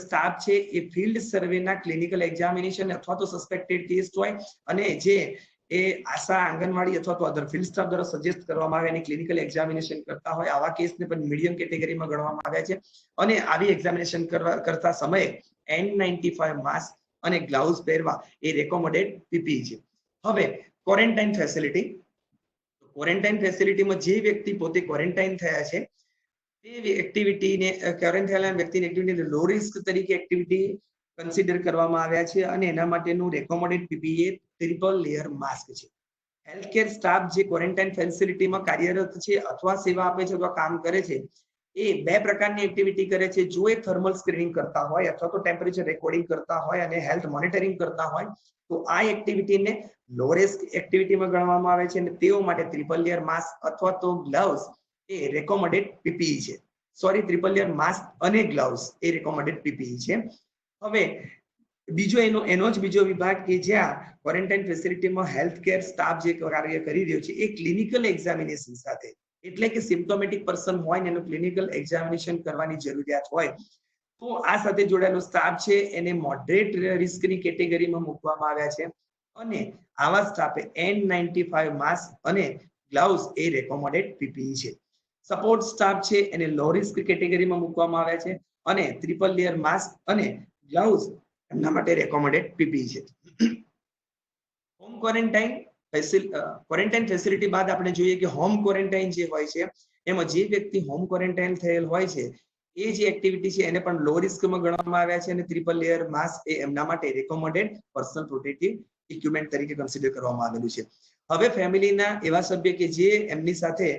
સ્ટાફ છે એ ફિલ્ડ સર્વેના ક્લિનિકલ એક્ઝામિનેશન અથવા તો સસ્પેક્ટેડ કેસ હોય, અને જે એ આશા, આંગણવાડી અથવા તો અધર ફિલ્ડ સ્ટાફ દ્વારા સજેસ્ટ કરવામાં આવે એની ક્લિનિકલ એક્ઝામિનેશન કરતા હોય, આવા કેસને પણ મીડિયમ કેટેગરીમાં ગણવામાં આવ્યા છે. અને આવી એક્ઝામિનેશન કરતા સમયે N95 માસ્ક અને ગ્લાઉઝ પહેરવા એ રેકોમેન્ડેડ પીપીઈ છે. હવે ક્વોરન્ટાઇન ફેસિલિટી, ક્વોરન્ટાઇન ફેસિલિટીમાં જે વ્યક્તિ પોતે ક્વોરન્ટાઇન થયા છે તે એક્ટિવિટીને ક્વોરન્ટાઇન થયેલા વ્યક્તિની એક્ટિવિટીને લો રિસ્ક તરીકે એક્ટિવિટી કન્સિડર કરવામાં આવ્યા છે, અને એના માટેનું રેકોમેન્ડેડ પીપીઈ ટ્રિપલ લેયર માસ્ક છે. હેલ્થકેર સ્ટાફ જે ક્વોરન્ટાઇન ફેસિલિટીમાં કાર્યરત છે અથવા સેવા આપે છે અથવા કામ કરે છે, એ બે પ્રકારની એક્ટિવિટી કરે છે. જો એ થર્મલ સ્ક્રીનિંગ કરતા હોય અથવા તો ટેમ્પરેચર રેકોર્ડિંગ કરતા હોય અને હેલ્થ મોનિટરિંગ કરતા હોય, તો આ એક્ટિવિટીને લો રિસ્ક એક્ટિવિટીમાં ગણવામાં આવે છે, અને તેઓ માટે ટ્રિપલ લેયર માસ્ક અથવા તો ગ્લવ્સ એ રેકોમેન્ડેડ પીપીઈ છે. સોરી, ટ્રિપલ લેયર માસ્ક અને ગ્લવ્સ એ રેકોમેન્ડેડ પીપીઈ છે. હવે બીજો એનો જ બીજો વિભાગ કે જ્યાં ક્વોરન્ટાઇન ફેસિલિટીમાં હેલ્થકેર સ્ટાફ જે કાર્ય કરી રહ્યો છે એ ક્લિનિકલ એક્ઝામિનેશન સાથે, એટલે કે સિમ્પ્ટોમેટિક પર્સન હોય ને એનું ક્લિનિકલ એક્ઝામિનેશન કરવાની જરૂરિયાત હોય, તો આ સાથે જોડાયેલો સ્ટાફ છે એને મોડરેટ રિસ્કની કેટેગરીમાં મૂકવામાં આવ્યા છે, અને આવા સ્ટાફે N95 માસ્ક અને ગ્લાઉઝ એ રેકોમેન્ડેડ પીપીઈ છે. સપોર્ટ સ્ટાફ છે એને લો રિસ્ક કેટેગરીમાં મૂકવામાં આવ્યા છે, અને ટ્રિપલ લેયર માસ્ક અને ગ્લાઉઝ એમના માટે રેકોમેન્ડેડ પીપીઈ છે. હોમ ક્વોરન્ટાઇન ફેસિલિટી બાદ આપણે જોઈએ કે હોમ ક્વોરન્ટાઇન જે હોય છે એમાં જે વ્યક્તિ હોમ ક્વોરન્ટાઇન થયેલ હોય છે એ જે એક્ટિવિટી છે એને પણ લો રિસ્કમાં ગણવામાં આવ્યા છે, અને ટ્રિપલ લેયર માસ્ક એ એમના માટે રેકોમેન્ડેડ પર્સનલ પ્રોટેક્ટિવ ઇક્વિપમેન્ટ તરીકે કન્સિડર કરવામાં આવેલું છે. હવે ફેમિલીના એવા સભ્ય કે જે એમની સાથે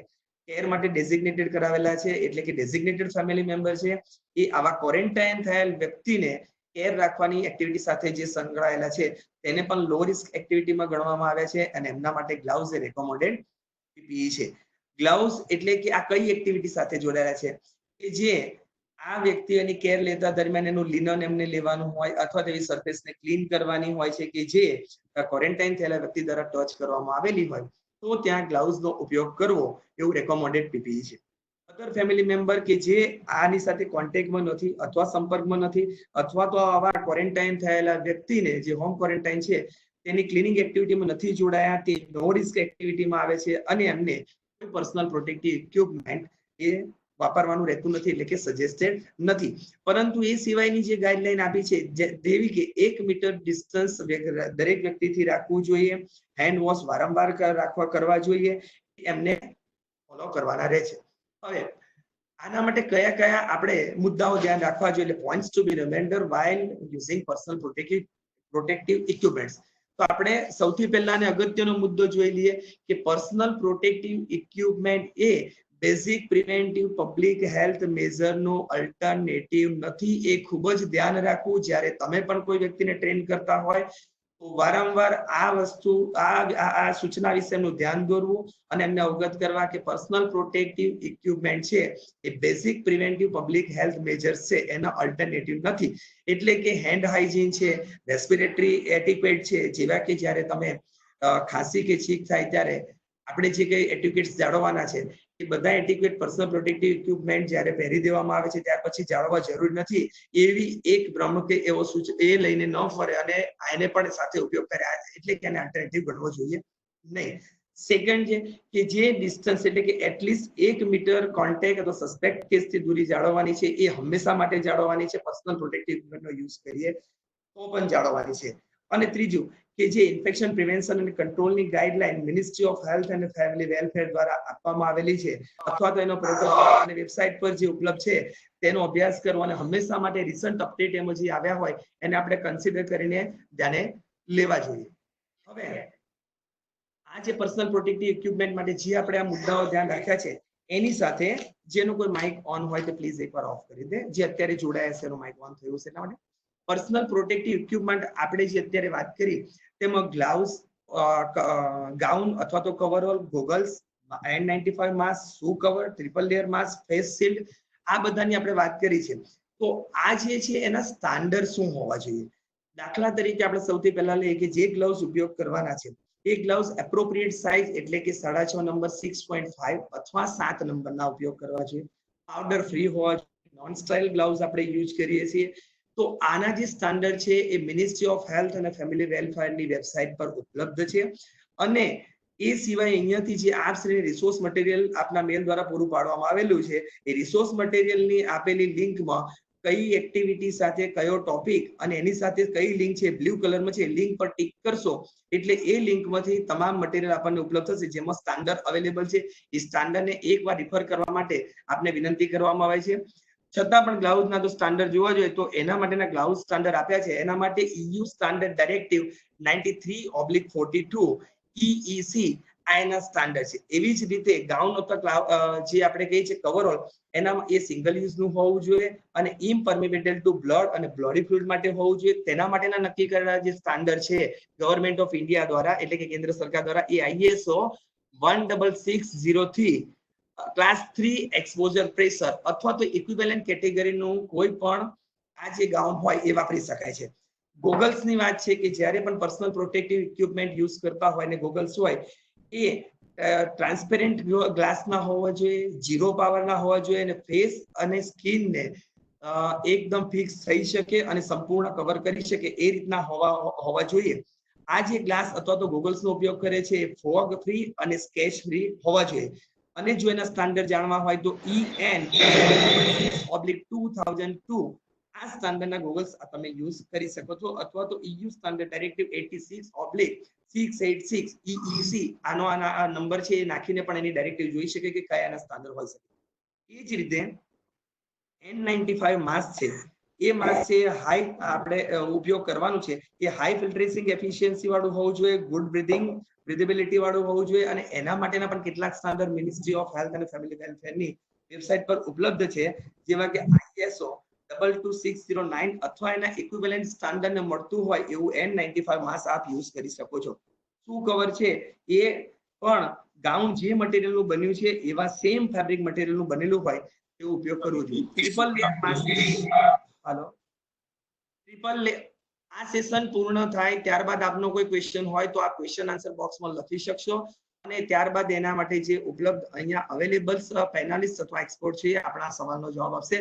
કેર માટે ડેઝિગ્નેટેડ કરાવેલા છે, એટલે કે ડેઝિગ્નેટેડ ફેમિલી મેમ્બર છે, એ આવા ક્વોરન્ટાઇન થયેલ વ્યક્તિને કેર રાખવાની એક્ટિવિટી સાથે જે સંકળાયેલા છે તેને પણ લો રિસ્ક એક્ટિવિટીમાં ગણવામાં આવ્યા છે, અને એમના માટે ગ્લાઉઝ એ રેકોમેન્ડેડ પીપીઈ છે. ગ્લાઉઝ એટલે કે આ કઈ એક્ટિવિટી સાથે જોડાયેલા છે કે જે આ વ્યક્તિઓની કેર લેતા દરમિયાન એનું લિનન એમને લેવાનું હોય અથવા તેવી સરફેસને ક્લીન કરવાની હોય છે કે જે ક્વોરન્ટાઇન થયેલા વ્યક્તિ દ્વારા ટચ કરવામાં આવેલી હોય, તો ત્યાં ગ્લાઉઝનો ઉપયોગ કરવો એવું રેકોમેન્ડેડ પીપીઈ છે. અધર ફેમિલી મેમ્બર કે જે આની સાથે કોન્ટેક્ટમાં નથી અથવા સંપર્કમાં નથી, અથવા તો આવા ક્વોરન્ટાઇન થયેલા વ્યક્તિને જે હોમ ક્વોરન્ટાઇન છે તેની ક્લિનિંગ એક્ટિવિટીમાં નથી જોડાયા, તે નો રિસ્ક એક્ટિવિટીમાં આવે છે અને એમને કોઈ પર્સનલ પ્રોટેક્ટિવ ઇક્વિપમેન્ટ એ વાપરવાનું રહેતું નથી, એટલે કે સજેસ્ટેડ નથી. પરંતુ એ સિવાયની જે ગાઈડલાઈન આપી છે, જેવી કે 1 મીટર ડિસ્ટન્સ દરેક વ્યક્તિથી રાખવું જોઈએ, હેન્ડ વોશ વારંવાર કરવા જોઈએ, એમને ફોલો કરવાના રહે છે. હવે આના માટે કયા કયા આપણે મુદ્દાઓ ધ્યાન રાખવા જોઈએ, એટલે points to be remember while using personal protective equipments. તો આપણે સૌથી પહેલા અને અગત્યનો મુદ્દો જોઈ લઈએ કે પર્સનલ પ્રોટેક્ટિવ ઇક્વિપમેન્ટ એ બેઝિક પ્રિવેન્ટિવ પબ્લિક હેલ્થ મેઝરનો અલ્ટરનેટિવ નથી. એ ખૂબ જ ધ્યાન રાખવું. જ્યારે તમે પણ કોઈ વ્યક્તિને ટ્રેન કરતા હોય તો વારંવાર આ વસ્તુ આ સૂચના વિશે એમનું ધ્યાન દોરવું અને એમને અવગત કરવા કે પર્સનલ પ્રોટેક્ટિવ ઇક્વિપમેન્ટ છે એ basic preventive public health measures છે, એના અલ્ટરનેટિવ નથી. એટલે કે હેન્ડ હાઇજીન છે, રેસ્પિરેટરી એટિક્વેટ છે, જેવા કે જ્યારે તમે ખાંસી કે છીંક થાય ત્યારે આપણે જે કઈ એટિક્વેટ્સ જાળવવાના છે એ બધા એટિક્વેટ પર્સનલ પ્રોટેક્ટિવ ઇક્વિપમેન્ટ જ્યારે પહેરી દેવામાં આવે છે ત્યાર પછી જાળવવા જરૂરી નથી, એવી એક ભ્રમ કે એવો એ લઈને ન ફરે અને આને પણ સાથે ઉપયોગ કરે, એટલે કે આને અલ્ટરનેટિવ ગણવો જોઈએ નહીં. સેકન્ડ છે કે જે ડિસ્ટન્સ એટલે કે એટલીસ્ટ 1 મીટર કોન્ટેક્ટ અથવા સસ્પેક્ટ કેસથી દૂરી જાળવવાની છે, એ હંમેશા માટે જાળવવાની છે. પર્સનલ પ્રોટેક્ટિવ ઇક્વિપમેન્ટનો યુઝ કરીએ તો પણ જાળવવાની છે. અને ત્રીજું કે જે ઇન્ફેક્શન પ્રિવેન્શન અને કંટ્રોલની ગાઈડલાઈન મિનિસ્ટ્રી ઓફ હેલ્થ અને ફેમિલી વેલફેર દ્વારા આપવામાં આવેલી છે અથવા તો એનો પ્રોટોકોલ અને વેબસાઇટ પર જે ઉપલબ્ધ છે તેનો અભ્યાસ કરવો અને હંમેશા માટે રિસન્ટ અપડેટ એમાં જે આવ્યા હોય એને આપણે કન્સિડર કરીને ધ્યાને લેવા જોઈએ. હવે આ જે પર્સનલ પ્રોટેક્ટિવ ઇક્વિપમેન્ટ માટે જે આપણે આ મુદ્દાઓ ધ્યાન રાખ્યા છે એની સાથે જેનો કોઈ માઇક ઓન હોય તો પ્લીઝ એકવાર ઓફ કરી દે. જે અત્યારે જોડાયા છે એનો માઇક ઓન થયું છે એટલા માટે. પર્સનલ પ્રોટેક્ટિવ ઇક્વિપમેન્ટ આપણે જે અત્યારે વાત કરી તેમાં ગ્લાઉઝ, ગાઉન અથવા તો coverall, goggles, N95 mask, shoe cover, triple layer mask, face shield, આ બધાની આપણે વાત કરી છે. તો આ જે છે એના સ્ટાન્ડર્ડ શું હોવા જોઈએ? દાખલા તરીકે આપણે સૌથી પહેલા લઈએ કે જે ગ્લવ્સ ઉપયોગ કરવાના છે એ ગ્લવ્સ એપ્રોપ્રિએટ સાઇઝ એટલે કે 6.5 નંબર, 6.5 અથવા 7 નંબરના ઉપયોગ કરવા જોઈએ. પાવડર ફ્રી હોવા જોઈએ. નોન સ્ટાઇલ ગ્લવ્સ આપણે યુઝ કરીએ છીએ. તો આના જે સ્ટાન્ડર્ડ છે એ મિનિસ્ટ્રી ઓફ હેલ્થ અને ફેમિલી વેલફેરની વેબસાઇટ પર ઉપલબ્ધ છે. અને એ સિવાય અહીંયાથી જે આપ શ્રી રિસોર્સ મટીરિયલ આપના મેલ દ્વારા પૂરું પાડવામાં આવેલું છે એ રિસોર્સ મટીરિયલની આપેલી લિંકમાં કઈ એક્ટિવિટી સાથે કયો ટોપિક અને એની સાથે કઈ લિંક છે બ્લુ કલરમાં છે, લિંક પર ટિક કરશો એટલે એ લિંકમાંથી તમામ મટીરિયલ આપણને ઉપલબ્ધ થશે જેમાં સ્ટાન્ડર્ડ અવેલેબલ છે. એ સ્ટાન્ડર્ડને એકવાર રિફર કરવા માટે આપને વિનંતી કરવામાં આવે છે. છતાં પણ ગ્લાઉઝના તો સ્ટાન્ડર્ડ જોવા જોઈએ તો એના માટેના ગ્લાઉઝ સ્ટાન્ડર્ડ આપ્યા છે. એના માટે EU સ્ટાન્ડર્ડ ડાયરેક્ટિવ 93/42 EEC આ એના સ્ટાન્ડર્ડ છે. એવી જ રીતે ગાઉન અથવા જે આપણે કહીએ છીએ કવરઓલ, એનામાં એ સિંગલ યુઝ નું હોવું જોઈએ અને ઇમ્પર્મિબેબલ ટુ બ્લડ અને બ્લોડી ફ્લુઇડ માટે હોવું જોઈએ. તેના માટેના નક્કી કરેલા જે સ્ટાન્ડર્ડ છે ગવર્મેન્ટ ઓફ ઇન્ડિયા દ્વારા એટલે કે કેન્દ્ર સરકાર દ્વારા એ ISO 16603 ક્લાસ 3 એક્સપોઝર પ્રેશર અથવા તો ઇક્વિવેલન્ટ કેટેગરીનું કોઈ પણ આ જે ગાઉન હોય એ વાપરી શકાય છે. ગોગલ્સ ની વાત છે કે જ્યારે પણ પર્સનલ પ્રોટેક્ટિવ ઇક્વિપમેન્ટ યુઝ કરતા હોય ને ગોગલ્સ હોય એ ટ્રાન્સપેરેન્ટ ગ્લાસના હોવા જોઈએ, 0 પાવરના હોવા જોઈએ અને ફેસ અને સ્કિનને એકદમ ફિક્સ થઈ શકે અને સંપૂર્ણ કવર કરી શકે એ રીતના હોવા જોઈએ. આ જે ગ્લાસ અથવા તો ગોગલ્સનો ઉપયોગ કરે છે એ ફોગ ફ્રી અને સ્કેચ ફ્રી હોવા જોઈએ. અને જો એના સ્ટાન્ડર્ડ જાણવા હોય તો EN 2002 આ સ્ટાન્ડર્ડના ગોગલ્સ તમે યુઝ કરી શકો છો અથવા તો EU સ્ટાન્ડર્ડ ડાયરેક્ટિવ 86/686 EEC આનો આ નંબર છે એ નાખીને પણ એની ડાયરેક્ટિવ જોઈ શકે કે કયાના સ્ટાન્ડર્ડ હોઈ શકે. એ જ રીતે N95 માસ્ક છે એ માસ્ક છે હાઈ આપણે ઉપયોગ કરવાનું છે એ હાઈ ફિલ્ટરેશિંગ એફિશિયન્સી વાળું હોવું જોઈએ, ગુડ બ્રીથેબિલિટી વાળું હોવું જોઈએ અને એના માટેના પણ કેટલાક સ્ટાન્ડર્ડ મિનિસ્ટ્રી ઓફ હેલ્થ અને ફેમિલી વેલફેરની વેબસાઇટ પર ઉપલબ્ધ છે જેવા કે ISO 22609 અથવા એના ઇક્વિવેલન્ટ સ્ટાન્ડર્ડને મળતું હોય એવું N95 માસ્ક આપ યુઝ કરી શકો છો. શું કવર છે એ પણ ગાઉન જે મટીરિયલનું બન્યું છે એવા સેમ ફેબ્રિક મટીરિયલનું બનેલું હોય તેવો ઉપયોગ કરવો જોઈએ. ટ્રિપલ લેયર માસ્ક આ સેશન પૂર્ણ થાય ત્યારબાદ આપનો કોઈ ક્વેશ્ચન હોય તો આ ક્વેશ્ચન આન્સર બોક્સમાં લખી શકશો અને ત્યારબાદ એના માટે જે ઉપલબ્ધ અહીંયા અવેલેબલ પેનલિસ્ટ અથવા એક્સપર્ટ છે આપણા સવાલનો જવાબ આપશે.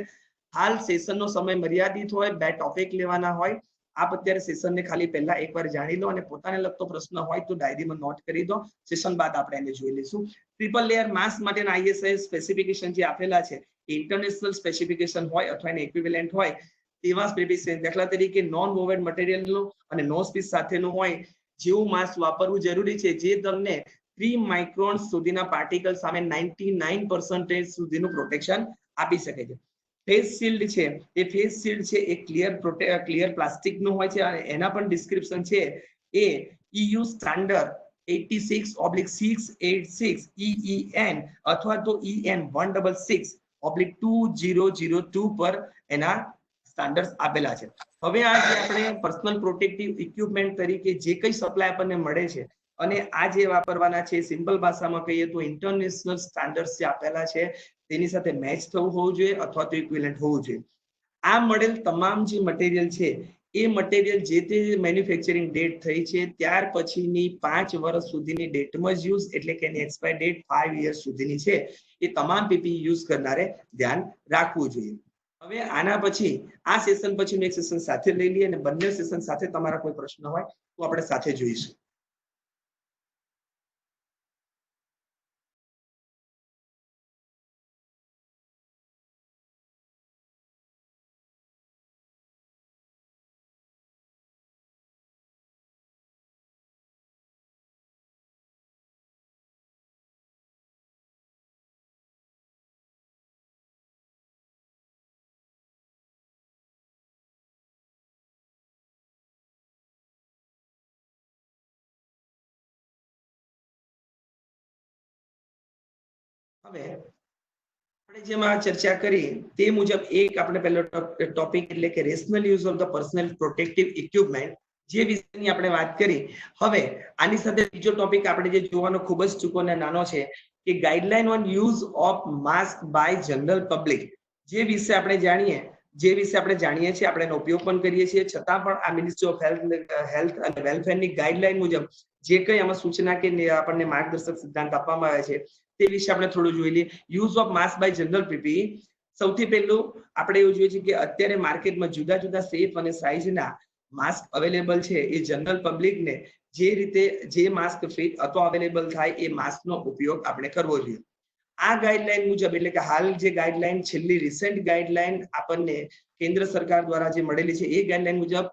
હાલ સેશનનો સમય મર્યાદિત હોય, 2 ટોપિક લેવાના હોય આપ અત્યારે સેશનને ખાલી પહેલા એકવાર જાણી લો અને પોતાને લગતો પ્રશ્ન હોય તો ડાયરીમાં નોટ કરી દો. સેશન બાદ આપણે એને જોઈ લઈશું. ટ્રિપલ લેયર માસ્ક માટેના આઈએસઆઈ સ્પેસિફિકેશન જે આપેલા છે ઇન્ટરનેશનલ સ્પેસિફિકેશન હોય અથવા એને ઇક્વિવેલન્ટ હોય તેવા સ્પેસિફિકેશન, દાખલા તરીકે નોન વોવેન મટીરિયલનું અને નો સ્પીચ સાથેનું હોય જેવું માસ્ક વાપરવું જરૂરી છે જે તમને 3 માઇક્રોન સુધીના પાર્ટિકલ સામે 99% સુધીનું પ્રોટેક્શન આપી શકે છે. ફેસ શિલ્ડ છે એ ફેસ શિલ્ડ છે એ ક્લિયર પ્લાસ્ટિકનું હોય છે અને એના પણ ડિસ્ક્રિપ્શન છે એ EU સ્ટાન્ડર્ડ 86/686 EEN અથવા તો EN 166/2002 પર એના સ્ટાન્ડર્ડ્સ આપેલા છે. હવે આ જે આપણે પર્સનલ પ્રોટેક્ટિવ ઇક્વિપમેન્ટ તરીકે જે કઈ સપ્લાય આપણને મળે છે અને આ જે વાપરવાના છે સિમ્પલ ભાષામાં કહીએ તો ઇન્ટરનેશનલ સ્ટાન્ડર્ડ્સ જે આપેલા છે તેની સાથે મેચ થવું હોવું જોઈએ અથવા તો ઇક્વિવેલન્ટ હોવું જોઈએ. આ મળેલ તમામ જે મટીરિયલ છે એ મટીરિયલ જે તે મેન્યુફેક્ચરિંગ ડેટ થઈ છે ત્યાર પછીની 5 વર્ષ સુધીની ડેટમાં જ યુઝ એટલે કે એની એક્સપાયર ડેટ 5 યર્સ સુધીની છે એ તમામ પીપીઈ યુઝ કરનારે ધ્યાન રાખવું જોઈએ. હવે આના પછી આ સેશન પછીનું એક સેશન સાથે લઈ લઈએ અને બંને સેશન સાથે તમારા કોઈ પ્રશ્ન હોય તો આપણે સાથે જોઈશું. હવે આપણે જેમાં ચર્ચા કરી તે મુજબ એક આપણે પહેલો ટોપિક એટલે કે rational use of the personal protective equipment જે વિષયની આપણે વાત કરી. હવે આની સાથે બીજો ટોપિક આપણે જે જોવાનો ખૂબ જ ટૂંકો અને નાનો છે કે guideline on use of mask by general public જે વિશે આપણે જાણીએ છીએ આપણે એનો ઉપયોગ પણ કરીએ છીએ છતાં પણ આ મિનિસ્ટ્રી ઓફ હેલ્થ અને વેલફેરની ગાઈડલાઈન મુજબ જે કંઈ આમાં સૂચના કે આપણને માર્ગદર્શક સિદ્ધાંત આપવામાં આવે છે તે વિશે આપણે થોડું જોઈ લઈએ. Use of mask by general PPE. સૌથી પહેલું આપણે એવું જોઈએ છે કે અત્યારે માર્કેટમાં જુદા જુદા શેપ અને સાઇઝના માસ્ક અવેલેબલ છે એ જનરલ પબ્લિકને જે રીતે જે માસ્ક ફિટ અથવા અવેલેબલ થાય એ માસ્કનો ઉપયોગ આપણે કરવો જોઈએ. આ ગાઈડલાઈન મુજબ એટલે કે હાલ જે ગાઈડલાઈન છેલ્લી રિસેન્ટ ગાઈડલાઈન આપણને કેન્દ્ર સરકાર દ્વારા જે મળેલી છે એ ગાઈડલાઈન મુજબ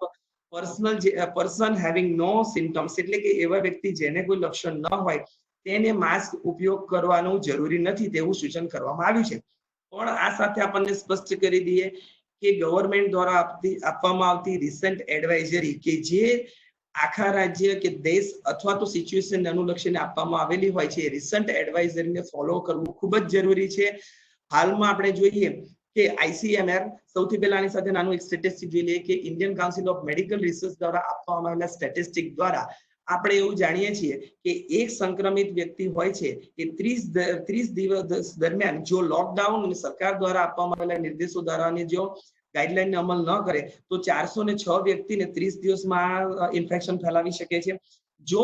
પર્સન હેવિંગ નો સિમ્પટમ્સ એટલે કે એવા વ્યક્તિ જેને કોઈ લક્ષણ ન હોય તેને માસ્ક ઉપયોગ કરવાનું જરૂરી નથી તેવું સૂચન કરવામાં આવ્યું છે. પણ આ સાથે આપણને સ્પષ્ટ કરી દઈએ કે ગવર્મેન્ટ દ્વારા આપવામાં આવતી રિસેન્ટ એડવાઇઝરી કે જે આખા રાજ્ય કે દેશ અથવા તો સિચ્યુએશન અનુલક્ષીને આપવામાં આવેલી હોય છે રિસન્ટ એડવાઇઝરીને ફોલો કરવું ખૂબ જ જરૂરી છે. હાલમાં આપણે જોઈએ કે ICMR સૌથી પહેલા આની સાથે નાનું એક સ્ટેટિસ્ટિક જોઈ લઈએ કે Indian council of medical research દ્વારા આપવામાં આવેલા સ્ટેટિસ્ટિક દ્વારા આપણે એવું જાણીએ છીએ કે એક સંક્રમિત વ્યક્તિ હોય છે એ 30 દિવસ દરમિયાન જો લોકડાઉન અને સરકાર દ્વારા આપવામાં આવેલા નિર્દેશો દ્વારા જો ગાઈડલાઈન અમલ ન કરે તો 406 વ્યક્તિને 30 દિવસમાં ઇન્ફેક્શન ફેલાવી શકે છે. જો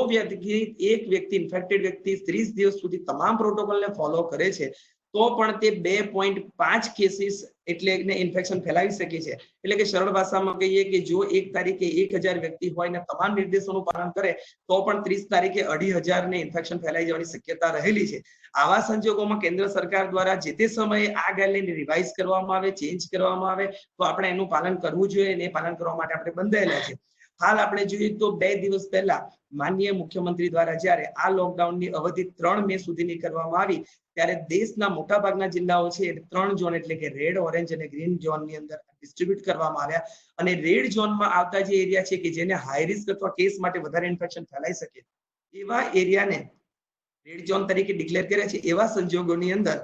એક વ્યક્તિ ઇન્ફેક્ટેડ વ્યક્તિ 30 દિવસ સુધી તમામ પ્રોટોકોલને ફોલો કરે છે તો પણ તે 2.5 કેસીસ એટલે ઇન્ફેક્શન ફેલાવી શકે છે. એટલે કે સરળ ભાષામાં કહીએ કે જો એક તારીખે 1000 વ્યક્તિ હોય ને તમામ નિર્દેશોનું પાલન કરે તો પણ 30 તારીખે 2500 ને ઇન્ફેક્શન ફેલાઈ જવાની શક્યતા રહેલી છે. આવા સંજોગોમાં કેન્દ્ર સરકાર દ્વારા જે તે સમયે આ ગાઈડલાઈન રિવાઇઝ કરવામાં આવે, ચેન્જ કરવામાં આવે તો આપણે એનું પાલન કરવું જોઈએ અને પાલન કરવા માટે આપણે બંધાયેલા છે. હાલ આપણે જોઈએ તો 2 દિવસ પહેલા માનનીય મુખ્યમંત્રી દ્વારા જ્યારે આ લોકડાઉનની અવધિ 3 મે સુધીની કરવામાં આવી ત્યારે દેશના મોટાભાગના જિલ્લાઓ છે 3 ઝોન એટલે કે રેડ, ઓરેન્જ અને ગ્રીન ઝોનની અંદર ડિસ્ટ્રીબ્યુટ કરવામાં આવ્યા અને રેડ ઝોનમાં આવતા જે એરિયા છે કે જેને હાઈ રિસ્ક અથવા કેસ માટે વધારે ઇન્ફેક્શન ફેલાઈ શકે એવા એરિયાને રેડ ઝોન તરીકે ડિક્લેર કર્યા છે. એવા સંજોગોની અંદર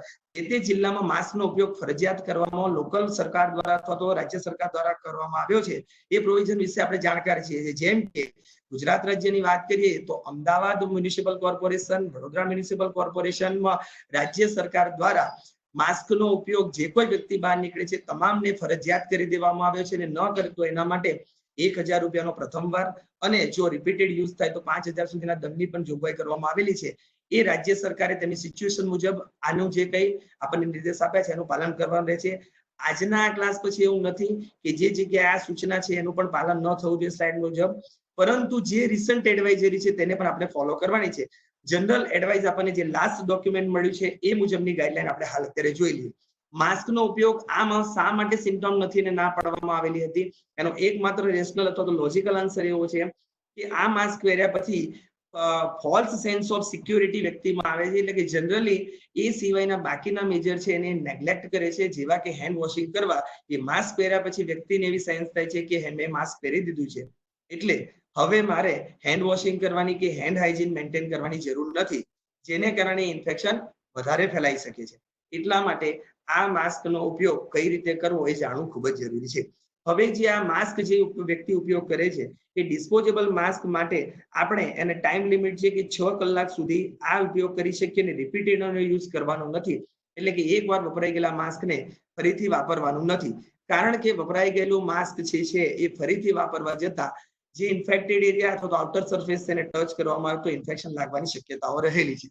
તે જિલ્લામાં માસ્કનો ઉપયોગ ફરજિયાત કરવામાં લોકલ સરકાર દ્વારા અથવા તો રાજ્ય સરકાર દ્વારા કરવામાં આવ્યો છે. એ પ્રોવિઝન વિશે આપણે જાણકાર છીએ. જેમ કે ગુજરાત રાજ્યની વાત કરીએ તો Ahmedabad municipal corporation, Vadodara municipal કોર્પોરેશનમાં રાજ્ય સરકાર દ્વારા માસ્કનો ઉપયોગ જે કોઈ વ્યક્તિ બહાર નીકળે છે તમામને ફરજિયાત કરી દેવામાં આવ્યો છે અને ન કરે તો એના માટે 1000 રૂપિયાનો પ્રથમવાર અને જો રિપીટેડ યુઝ થાય તો 5000 સુધીના દંડની પણ જોગવાઈ કરવામાં આવેલી છે. એ રાજ્ય સરકારે તેની સિચ્યુએશન મુજબ આનું જે કંઈ આપણને નિર્દેશ આપ્યા છે એનું પાલન કરવાનું રહે છે. આજના ક્લાસ પછી એવું નથી કે જે જગ્યાએ આ સૂચના છે એનું પણ પાલન ન થવું જોઈએ સ્લાઇડ મુજબ, પરંતુ જે રિસન્ટ એડવાઇઝરી છે તેને પણ આપણે ફોલો કરવાની છે. જનરલ એડવાઇસ આપણને જે લાસ્ટ ડોક્યુમેન્ટ મળ્યું છે એ મુજબની ગાઈડલાઈન આપણે હાલ અત્યારે જોઈ લઈએ. માસ્કનો ઉપયોગ આમાં શા માટે સિમ્પટમ નથી અને ના પાડવામાં આવેલી હતી, એનો એકમાત્ર રેશનલ અથવા તો લોજિકલ આન્સર એવો છે કે આ માસ્ક પહેર્યા પછી ફોલ્સ સેન્સ ઓફ સિક્યોરિટી વ્યક્તિમાં આવે છે, એટલે કે જનરલી એ સિવાયના બાકીના મેજર છે એને નેગ્લેક્ટ કરે છે, જેવા કે હેન્ડ વોશિંગ કરવા. એ માસ્ક પહેર્યા પછી વ્યક્તિને એવી સેન્સ થાય છે કે મેં માસ્ક પહેરી દીધું છે, એટલે હવે મારે હેન્ડ વોશિંગ કરવાની કે હેન્ડ હાઇજીન મેન્ટેન કરવાની જરૂર નથી, જેને કારણે ઇન્ફેક્શન વધારે ફેલાઈ શકે છે. એટલા માટે આ માસ્કનો ઉપયોગ કઈ રીતે કરવો એ જાણવું ખૂબ જ જરૂરી છે. હવે જે આ માસ્ક જે વ્યક્તિ ઉપયોગ કરે છે એ ડિસ્પોઝેબલ માસ્ક માટે આપણે એને ટાઈમ લિમિટ છે કે 6 કલાક સુધી આ ઉપયોગ કરી શકીએ અને રિપીટેડ યુઝ કરવાનો નથી. એટલે કે એકવાર વપરાઈ ગયેલા માસ્કને ફરીથી વાપરવાનું નથી, કારણ કે વપરાઈ ગયેલું માસ્ક છે એ ફરીથી વાપરવા જતા જે ઇન્ફેક્ટેડ એરિયા અથવા તો આઉટર સરફેસ તેને ટચ કરવામાં આવે તો ઇન્ફેક્શન લાગવાની શક્યતાઓ રહેલી છે.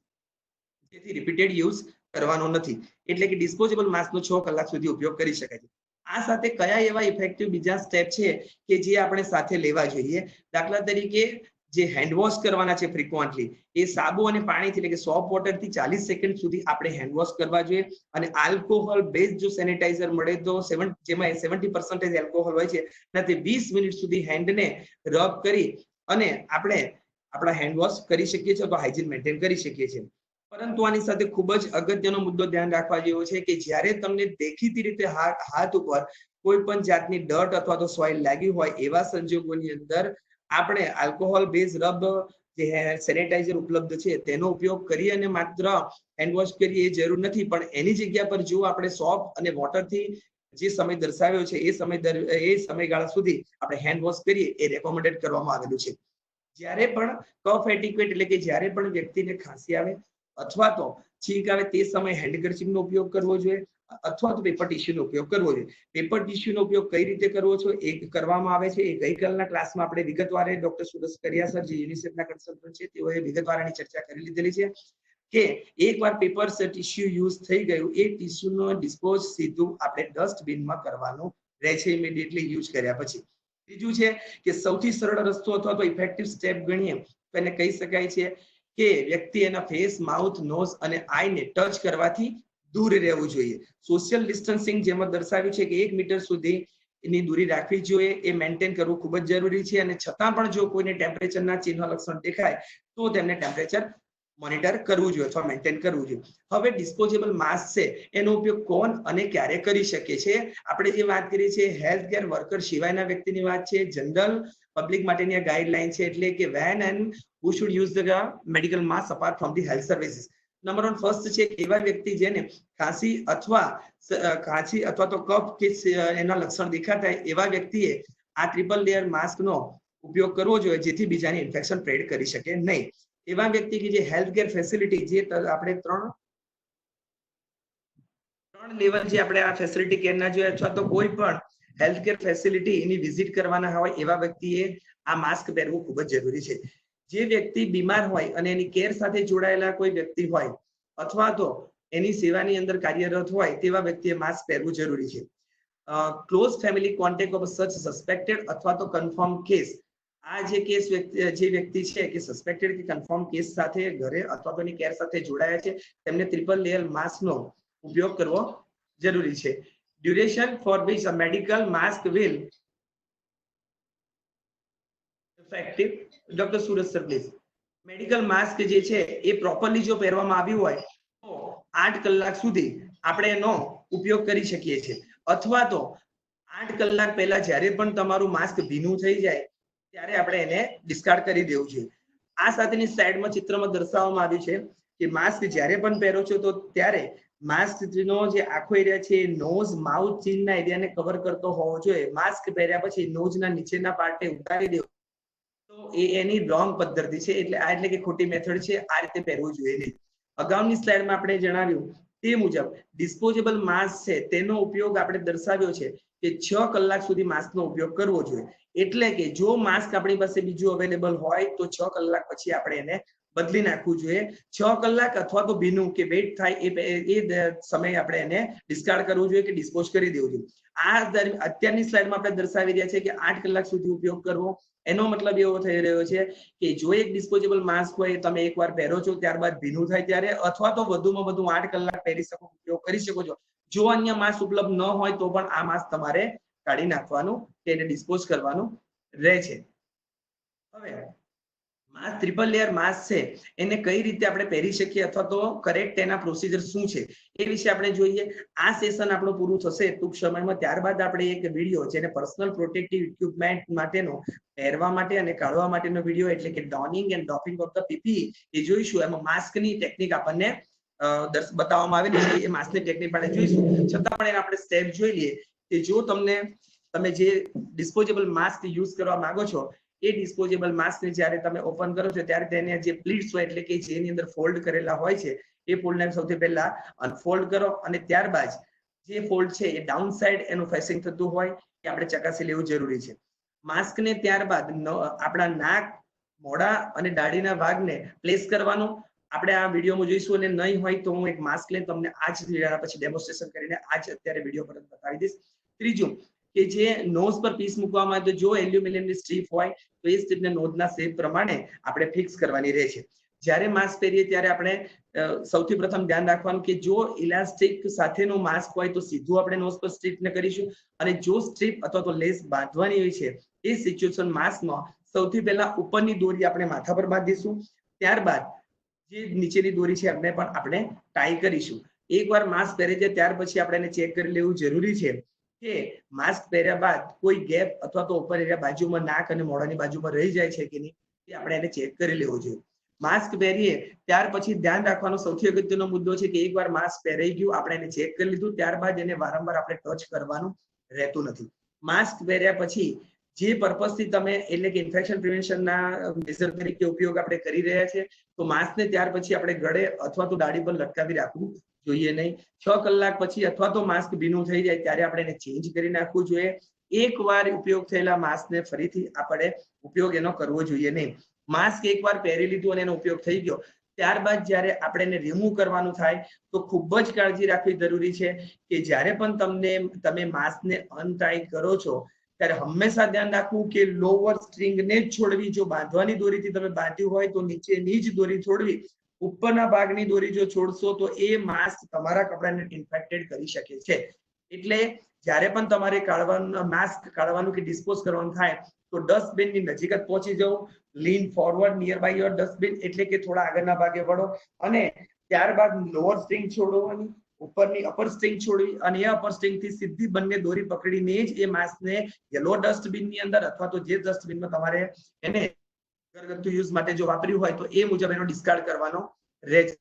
તેથી રિપીટેડ યુઝ કરવાનો નથી, એટલે કે ડિસ્પોઝેબલ માસ્કનો 6 કલાક સુધી ઉપયોગ કરી શકાય છે. આ સાથે કયા એવા ઇફેક્ટિવ બીજા સ્ટેપ છે કે જે આપણે સાથે લેવા જોઈએ? દાખલા તરીકે જે હેન્ડ વોશ કરવાના છે ફ્રીક્વન્ટલી, એ સાબુ અને પાણીથી એટલે કે સોપ વોટર થી 40 સેકન્ડ સુધી આપણે હેન્ડ વોશ કરવા જોઈએ. અને આલ્કોહોલ બેઝ જો સેનિટાઈઝર મળે તો જેમાં 70% એલ્કોહોલ હોય છે, એનાથી 20 મિનિટ સુધી હેન્ડને રબ કરી અને આપણે આપણા હેન્ડ વોશ કરી શકીએ છીએ, તો હાઇજીન મેન્ટેન કરી શકીએ છીએ. પરંતુ આની સાથે ખૂબ જ અગત્યનો મુદ્દો ધ્યાન રાખવા જેવો છે કે જ્યારે તમને દેખીતી રીતે હાથ ઉપર કોઈ પણ જાતની ડર્ટ અથવા તો સોઇલ લાગી હોય એવા સંજોગોની અંદર આપણે આલ્કોહોલ બેઝ રબ જે સેનિટાઈઝર ઉપલબ્ધ છે તેનો ઉપયોગ કરીએ અને માત્ર હેન્ડ વોશ કરીએ એ જરૂર નથી, પણ એની જગ્યા પર જો આપણે સોપ અને વોટરથી જે સમય દર્શાવ્યો છે એ સમયગાળા સુધી આપણે હેન્ડ વોશ કરીએ એ રેકોમેન્ડેડ કરવામાં આવેલું છે. જ્યારે પણ કફ એટિક્વેટ એટલે કે જ્યારે પણ વ્યક્તિને ખાંસી આવે અથવા તો છીંક આવે તે સમયે હેન્ડકર્ચીફનો ઉપયોગ કરવો જોઈએ અથવા તો પેપર ટીસ્યુનો ઉપયોગ કરવો જોઈએ. પેપર ટીસ્યુનો ઉપયોગ કઈ રીતે કરવો છે એ કરવામાં આવે છે, એ ગઈકાલના ક્લાસમાં આપણે વિગતવારે ડોક્ટર સુરજ કરિયા સર જે યુનિસેફના કન્સલ્ટન્ટ છે તેઓએ વિગતવારની ચર્ચા કરી લીધેલી છે કે એકવાર પેપર ટીસ્યુ યુઝ થઈ ગયું એ ટીસ્યુનો ડિસ્પોઝ સીધું આપણે ડસ્ટબિનમાં કરવાનું રહે છે ઇમિડિયેટલી યુઝ કર્યા પછી. ત્રીજું છે કે સૌથી સરળ રસ્તો અથવા તો ઇફેક્ટિવ સ્ટેપ ગણીએ તો એને કહી શકાય છે કે વ્યક્તિ એના ફેસ, માઉથ, નોઝ અને આઈને ટચ કરવાથી દૂર રહેવું જોઈએ. સોશિયલ ડિસ્ટન્સિંગ જેમાં દર્શાવ્યું છે કે 1 મીટર સુધી એની દૂરી રાખવી જોઈએ, એ મેન્ટેન કરવું ખૂબ જ જરૂરી છે. અને છતાં પણ જો કોઈને ટેમ્પરેચરના ચિહ્ન લક્ષણ દેખાય તો તેમને ટેમ્પરેચર મોનિટર કરવું જોઈએ અથવા મેન્ટેન કરવું જોઈએ. હવે ડિસ્પોઝેબલ માસ્ક છે એનો ઉપયોગ કોણ અને ક્યારે કરી શકે છે? આપણે જે વાત કરી છે હેલ્થ કેર વર્કર સિવાયના વ્યક્તિની વાત છે, જનરલ પબ્લિક માટેની આ ગાઈડલાઈન છે, એટલે કે when and who should use the medical mask apart from the health services. Number 1 first છે એવા વ્યક્તિ જેને ખાંસી અથવા તો કફ કે એના લક્ષણ દેખાતા એવા વ્યક્તિએ આ ટ્રિપલ લેયર માસ્કનો ઉપયોગ કરવો જોઈએ, જેથી બીજાને ઇન્ફેક્શન સ્પ્રેડ કરી શકે નહીં. એવા વ્યક્તિ કે જે હેલ્થ કેર ફેસિલિટી જે આપણે ત્રણ લેવલ જે આપણે આ ફેસિલિટી કેરના જોઈએ અથવા તો કોઈ પણ હેલ્થ કેર ફેસિલિટી એની વિઝિટ કરવાના હોય એવા વ્યક્તિએ આ માસ્ક પહેરવું ખૂબ જ જરૂરી છે. જે વ્યક્તિ બીમાર હોય અને એની કેર સાથે જોડાયેલા કોઈ વ્યક્તિ હોય અથવા તો એની સેવાની અંદર કાર્યરત હોય તેવા વ્યક્તિએ માસ્ક પહેરવું જરૂરી છે. Close family contact of such suspected અથવા તો કન્ફર્મ કેસ, આ જે કેસ જે વ્યક્તિ છે કે સસ્પેક્ટેડ કે કન્ફર્મ કેસ સાથે ઘરે અથવા તો એની કેર સાથે જોડાયા છે તેમને ટ્રિપલ લેયર માસ્કનો ઉપયોગ કરવો જરૂરી છે. Duration for which a medical mask will effective. Doctor Suraj sir please. Medical mask જે છે એ પ્રોપરલી જો પહેરવામાં આવ્યું હોય તો 8 કલાક સુધી આપણે એનો ઉપયોગ કરી શકીએ છીએ, અથવા તો 8 કલાક પહેલા જ્યારે પણ તમારું માસ્ક ભીનું થઈ જાય ત્યારે આપણે એને ડિસ્કાર્ડ કરી દેવું જોઈએ. આ સાથેની સાઈડમાં ચિત્રમાં દર્શાવવામાં આવ્યું છે કે માસ્ક જ્યારે પણ પહેરો છો તો ત્યારે માસ્કનો જે આખો એરિયા છે નોઝ, માઉથ, ચીનના એરિયાને કવર કરતો હોવો જોઈએ. માસ્ક પહેર્યા પછી નોઝના નીચેના પાર્ટને ઉતારી દેવું તો એની રોંગ પદ્ધતિ છે, એટલે કે ખોટી મેથડ છે. આ રીતે પહેરવું જોઈએ નહીં. અગાઉની સ્લાઇડમાં આપણે જણાવ્યું તે મુજબ ડિસ્પોઝેબલ માસ્ક છે તેનો ઉપયોગ આપણે દર્શાવ્યો છે કે 6 કલાક સુધી માસ્કનો ઉપયોગ કરવો જોઈએ. એટલે કે જો માસ્ક આપણી પાસે બીજું અવેલેબલ હોય તો 6 કલાક પછી આપણે એને બદલી નાખવું જોઈએ. 6 કલાક અથવા તો ભીનું કે વેટ થાય એ સમયે આપણે એને ડિસ્કાર્ડ કરવું જોઈએ કે ડિસ્પોઝ કરી દેવું જોઈએ. અત્યારની સ્લાઇડમાં આપણે દર્શાવી રહ્યા છે કે 8 કલાક સુધી ઉપયોગ કરવો. એનો મતલબ એવો થઈ રહ્યો છે કે જો એક ડિસ્પોઝેબલ માસ્ક હોય તમે એકવાર પહેરો છો ત્યારબાદ ભીનું થાય ત્યારે, અથવા તો વધુમાં વધુ 8 કલાક પહેરી શકો, ઉપયોગ કરી શકો છો. જો અન્ય માસ્ક ઉપલબ્ધ ન હોય તો પણ આ માસ્ક તમારે કાઢી નાખવાનું કે એને ડિસ્પોઝ કરવાનું રહે છે. હવે માસ્ક ટ્રિપલ લેયર માસ્ક છે એને કઈ રીતે આપણે પહેરી શકીએ અથવા તો કરેક્ટ એના પ્રોસિજર શું છે એ વિશે આપણે જોઈએ. આ સેશન આપણું પૂરું થશે ટૂંક સમયમાં. ત્યારબાદ આપણે એક વિડીયો જેને પર્સનલ પ્રોટેક્ટિવ ઇક્વિપમેન્ટ માટેનો પહેરવા માટે અને કાઢવા માટેનો વિડીયો એટલે કે ડોનિંગ એન્ડ ડોફિંગ ઓફ ધ પીપી એ જોઈશું. એમાં માસ્કની ટેકનિક આપણને બતાવવામાં આવેલી છે. એ માસ્કની ટેકનિક આપણે જોઈશું. છતાં પણ આપણે સ્ટેપ જોઈ લઈએ કે જો તમે જે ડિસ્પોઝેબલ માસ્ક યુઝ કરવા માંગો છો એ ડિસ્પોઝેબલ માસ્કને જ્યારે તમે ઓપન કરો છો ત્યારે તેને જે પ્લીટ્સ હોય એટલે કે જેની અંદર ફોલ્ડ કરેલા હોય છે એ ફોલ્ડને સૌથી પહેલા અનફોલ્ડ કરો અને ત્યારબાદ જે ફોલ્ડ છે એ ડાઉન સાઈડ એનું ફેસિંગ થતું હોય એ આપણે ચકાસી લેવું જરૂરી છે. માસ્કને ત્યારબાદ આપણા નાક, મોઢા અને દાઢીના ભાગને પ્લેસ કરવાનું આપણે આ વિડીયોમાં જોઈશું. અને નહીં હોય તો હું એક માસ્ક લઈને તમને આ જ પછી ડેમોન્સ્ટ્રેશન કરીને આ જ અત્યારે વિડીયો પર બતાવી દઈશ. ત્રીજું કે જે નોઝ પર પીસ મૂકવામાં આવે તો જો એલ્યુમિનિયમની સ્ટ્રીપ હોય તો એ સ્ટ્રીપને નોઝના શેપ પ્રમાણે આપણે ફિક્સ કરવાની રહે છે. જ્યારે માસ્ક પહેરીએ ત્યારે આપણે સૌથી પ્રથમ ધ્યાન રાખવાનું કે જો ઇલાસ્ટિક સાથેનું માસ્ક હોય તો સીધું આપણે નોઝ પર સ્ટ્રીપને કરીશું, અને જો સ્ટ્રીપ અથવા તો લેસ બાંધવાની હોય છે એ સિચ્યુએશન માસ્કમાં સૌથી પહેલા ઉપરની દોરી આપણે માથા પર બાંધીશું. ત્યારબાદ જે નીચેની દોરી છે એમને પણ આપણે ટાઈ કરીશું. એકવાર માસ્ક પહેરી જાય ત્યાર પછી આપણે એને ચેક કરી લેવું જરૂરી છે કે માસ્ક પહેર્યા બાદ કોઈ ગેપ અથવા તો ઉપર એરિયા બાજુમાં નાક અને મોઢાની બાજુમાં રહી જાય છે કે નહીં એ આપણે એને ચેક કરી લેવું જોઈએ. માસ્ક પહેરીએ ત્યાર પછી ધ્યાન રાખવાનો સૌથી અગત્યનો મુદ્દો છે કે એકવાર માસ્ક પહેરાઈ ગયું આપણે એને ચેક કરી લીધું ત્યારબાદ એને વારંવાર આપણે ટચ કરવાનું રહેતું નથી. માસ્ક પહેર્યા પછી જે પર્પઝથી તમે એટલે કે ઇન્ફેક્શન પ્રિવેન્શનના મેજર તરીકે ઉપયોગ આપણે કરી રહ્યા છે તો માસ્કને ત્યાર પછી આપણે ગળે અથવા તો દાઢી પર લટકાવી રાખવું જોઈએ નહીં. 6 કલાક પછી અથવા તો માસ્ક ભીનું થઈ જાય ત્યારે આપણે એને ચેન્જ કરી નાખવું જોઈએ. એકવાર ઉપયોગ થયેલા માસ્કને ફરીથી આપણે ઉપયોગ એનો કરવો જોઈએ નહીં. માસ્ક એકવાર પહેરી લીધું અને એનો ઉપયોગ થઈ ગયો ત્યારબાદ જ્યારે આપણે એને રિમૂવ કરવાનું થાય તો ખૂબ જ કાળજી રાખવી જરૂરી છે કે જ્યારે પણ તમે માસ્કને અનટાઈ કરો છો ત્યારે હંમેશા ધ્યાન રાખવું કે લોઅર સ્ટ્રિંગને જ છોડવી. જો બાંધવાની દોરીથી તમે બાંધ્યું હોય તો નીચેની જ દોરી છોડવી. ઉપરના ભાગની દોરી જો છોડશો તો એ માસ્ક તમારા કપડાને ઇન્ફેક્ટેડ કરી શકે છે. એટલે જ્યારે પણ તમારે માસ્ક કાઢવાનું કે ડિસ્પોઝ કરવાનું થાય તો ડસ્ટબિનની નજીક જ પહોંચી જવું. Lean forward near by your dustbin એટલે કે થોડા આગળના ભાગે વળો અને ત્યારબાદ લોઅર સ્ટ્રિંગ છોડવાની, ઉપરની અપર સ્ટ્રિંગ છોડવી અને એ અપર સ્ટ્રિંગ થી સીધી બંને દોરી પકડીને જ એ માસ્કને યલો ડસ્ટબિનની અંદર અથવા તો જે ડસ્ટબિનમાં તમારે એને ઘરગથ્થુ યુઝ માટે જો વાપર્યું હોય તો એ મુજબ એનો ડિસ્કાર્ડ કરવાનો રહે છે.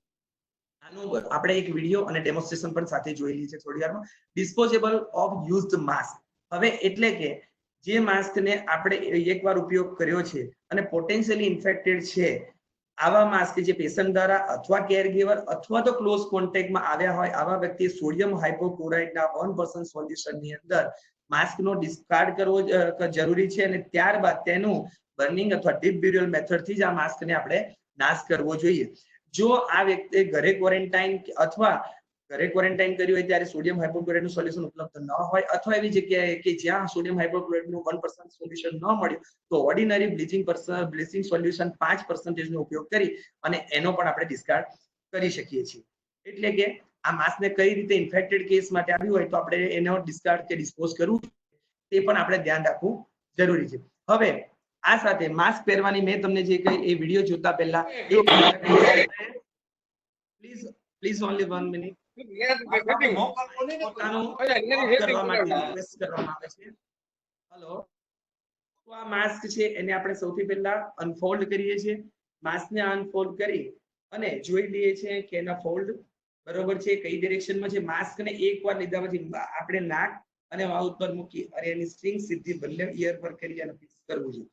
આનું આપણે એક વિડીયો અને ડેમોન્સ્ટ્રેશન પણ સાથે જોઈ લઈએ છીએ થોડી વારમાં. Disposable of used mask. હવે એટલે કે જે માસ્કને આપણે એકવાર ઉપયોગ કર્યો છે અને પોટેન્શિયલી ઇન્ફેક્ટેડ છે આવા માસ્ક જે પેશન્ટ દ્વારા અથવા કેરગીવર અથવા તો ક્લોઝ કોન્ટેક્ટમાં આવ્યા હોય આવા વ્યક્તિએ સોડિયમ હાઇપોક્લોરાઇડના 1% સોલ્યુશનની અંદર માસ્કનો ડિસ્કાર્ડ કરવો જરૂરી છે અને ત્યારબાદ તેનું બર્નિંગ અથવા ડીપ બ્યુરિયલ મેથડથી જ આ માસ્કને આપણે નાશ કરવો જોઈએ. જો આ વ્યક્તિએ ઘરે ક્વોરન્ટાઇન કર્યું હોય ત્યારે સોડિયમ હાઇપોક્લોરાઇડનું સોલ્યુશન ઉપલબ્ધ ન હોય અથવા એવી જગ્યાએ કે જ્યાં સોડિયમ હાઇપોક્લોરાઇડનું 1% સોલ્યુશન ન મળ્યું તો ઓર્ડિનરી બ્લીચિંગ સોલ્યુશન 5% નો ઉપયોગ કરી અને એનો પણ આપણે ડિસ્કાર્ડ કરી શકીએ છીએ. એટલે કે આ માસ્કને કઈ રીતે ઇન્ફેક્ટેડ કેસ માટે આવ્યું હોય તો આપણે એનો ડિસ્કાર્ડ કે ડિસ્પોઝ કરવું તે પણ આપણે ધ્યાન રાખવું જરૂરી છે. હવે આ સાથે માસ્ક પહેરવાની મેં તમને જે કહી એ વિડીયો જોતા પહેલા પ્લીઝ ઓનલી 1 મિનિટ હેલો. તો આ માસ્ક છે એને આપણે સૌથી પહેલા અનફોલ્ડ કરીએ છીએ. માસ્કને અનફોલ્ડ કરી અને જોઈ લઈએ છીએ કે એના ફોલ્ડ બરોબર છે, કઈ ડિરેક્શનમાં છે. માસ્કને એકવાર લીધા પછી આપણે નાક અને માઉથ પર મૂકી અને એની સ્ટ્રિંગ સીધી બંને ઇયર પર કરી અને ફિક્સ કરવું છે.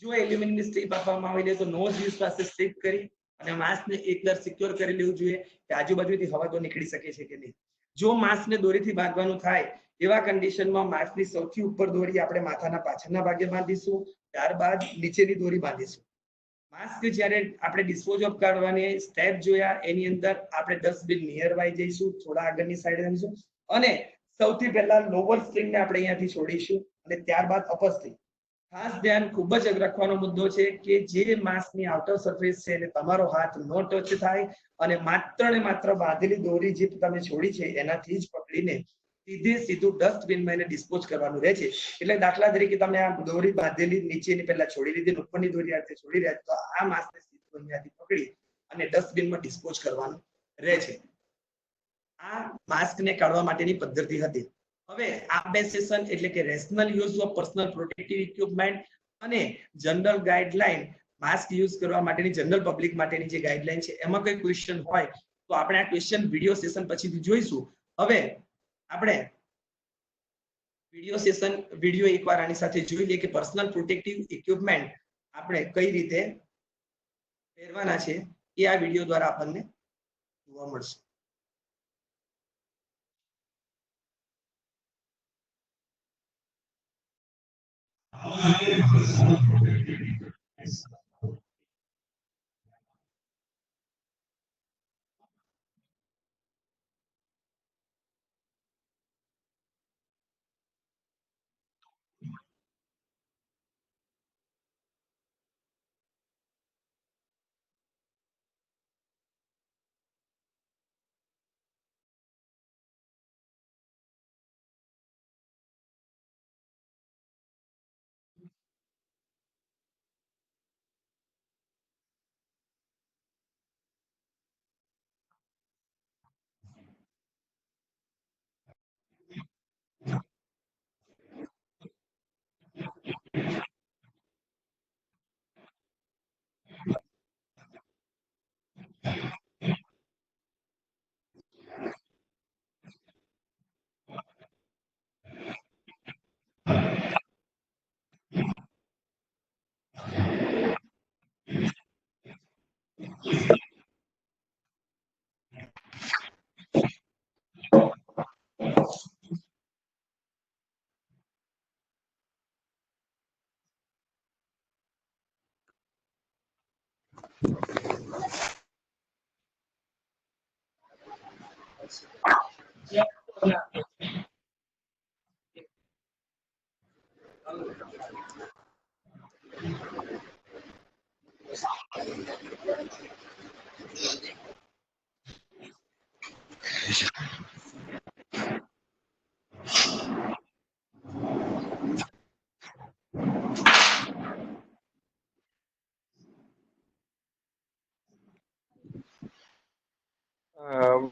જો એલ્યુમિનિયમની સ્ટ્રીપ આપવામાં આવેલી તો નોઝ યુઝ પાસે સ્ટ્રીપ કરી અને માસ્કને એકવાર સિક્યોર કરી લેવું જોઈએ કે આજુબાજુથી હવા તો નીકળી શકે છે કે નહીં. જો માસ્કને દોરીથી બાંધવાનું થાય એવા કન્ડિશનમાં માસ્કની સૌથી ઉપર દોરી આપણે માથાના પાછળના ભાગે બાંધીશું, ત્યારબાદ નીચેની દોરી બાંધીશું. માસ્ક જ્યારે આપણે ડિસ્પોઝ ઓફ કરવાની સ્ટેપ જોયા, એની અંદર આપણે ડસ્ટબિન નિયર બાય જઈશું, થોડા આગળની સાઈડ જઈશું અને સૌથી પહેલા લોવર સ્ટ્રિંગને આપણે અહીંયાથી છોડીશું અને ત્યારબાદ અપર સ્ટ્રિંગ. ખાસ ધ્યાન ખૂબ જ રાખવાનો મુદ્દો છે કે જે માસ્કની આઉટર સરફેસ છે એને તમારો હાથ નો ટચ થાય અને માત્ર ને માત્ર બાંધેલી દોરી જે તમે છોડી છે એનાથી જ પકડીને સીધું ડસ્ટબિનમાં એને ડિસ્પોઝ કરવાનું રહે છે. એટલે દાખલા તરીકે તમે આ દોરી બાંધેલી નીચેની પહેલા છોડી લીધી, ઉપરની દોરી આ રીતે છોડી રહ્યા તો આ માસ્કને સીધું અહીંયાથી પકડી અને ડસ્ટબિનમાં ડિસ્પોઝ કરવાનું રહે છે. આ માસ્કને કાઢવા માટેની પદ્ધતિ હતી. હવે આ બે સેશન એટલે કે rational use of personal protective equipment અને જનરલ ગાઈડલાઈન માસ્ક યુઝ કરવા માટેની જનરલ પબ્લિક માટેની જે ગાઈડલાઈન છે એમાં કોઈ ક્વેશ્ચન હોય તો આપણે આ ક્વેશ્ચન વિડિયો સેશન પછીથી જોઈશું. હવે આપણે વિડિયો એકવાર આની સાથે જોઈ લઈએ કે પર્સનલ પ્રોટેક્ટિવ ઇક્વિપમેન્ટ આપણે કઈ રીતે પહેરવાના છે એ આ વિડિયો દ્વારા આપણને જોવા મળશે. Um,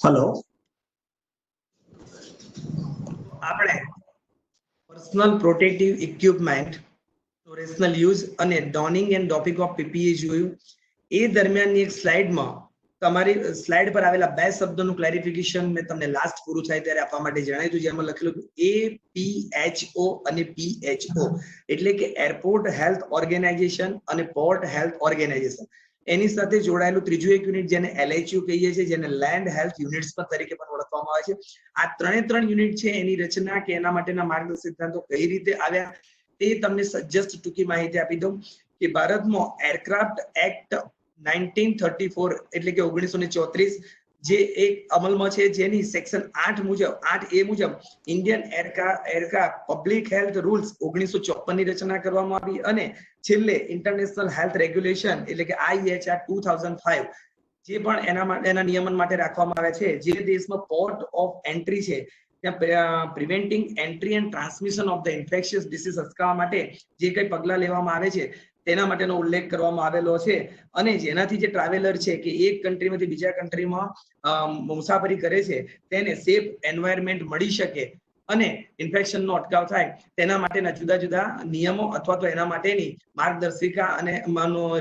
હેલો, આપણે personal protective equipment, rational use અને ડોનિંગ એન્ડ ડોપિંગ ઓફ પીપીઈ જોયું. એ દરમિયાનની એક સ્લાઇડમાં તમારી સ્લાઇડ પર આવેલા બે શબ્દોનું ક્લેરિફિકેશન મેં તમને લાસ્ટ પૂરું થાય ત્યારે આપવા માટે જણાવ્યું હતું, જેમાં લખેલું હતું APHO અને PHO એટલે કે એરપોર્ટ હેલ્થ ઓર્ગેનાઇઝેશન અને પોર્ટ હેલ્થ ઓર્ગેનાઇઝેશન. એની સાથે જોડાયેલું ત્રીજું એક યુનિટ જેને LHU કહીએ છીએ, જેને લેન્ડ હેલ્થ યુનિટ્સ તરીકે પણ ઓળખવામાં આવે છે. આ ત્રણ યુનિટ છે, એની રચના કે એના માટેના માર્ગદર્શક સિદ્ધાંતો કઈ રીતે આવ્યા તે તમને જસ્ટ ટૂંકી માહિતી આપી દઉં કે ભારતમાં એરક્રાફ્ટ એક્ટ 1934 એટલે કે 1934 જે એક અમલમાં છે, જેની સેક્શન 8 મુજબ 8A મુજબ Indian aircraft public health rules 1954 ની રચના કરવામાં આવી અને છેલ્લે ઇન્ટરનેશનલ હેલ્થ રેગ્યુલેશન એટલે કે IHR 2005 જે પણ એના નિયમન માટે રાખવામાં આવે છે. જે દેશમાં પોર્ટ ઓફ એન્ટ્રી છે ત્યાં preventing entry and transmission of the infectious disease અટકાવવા માટે જે કંઈ પગલાં લેવામાં આવે છે તેના માટેનો ઉલ્લેખ કરવામાં આવેલો છે. અને જેનાથી જે ટ્રાવેલર છે કે એક કન્ટ્રીમાંથી બીજા કન્ટ્રીમાં મુસાફરી કરે છે તેને સેફ એન્વાયરમેન્ટ મળી શકે અને ઇન્ફેક્શનનો અટકાવ થાય તેના માટેના જુદા જુદા નિયમો અથવા તો એના માટેની માર્ગદર્શિકા અને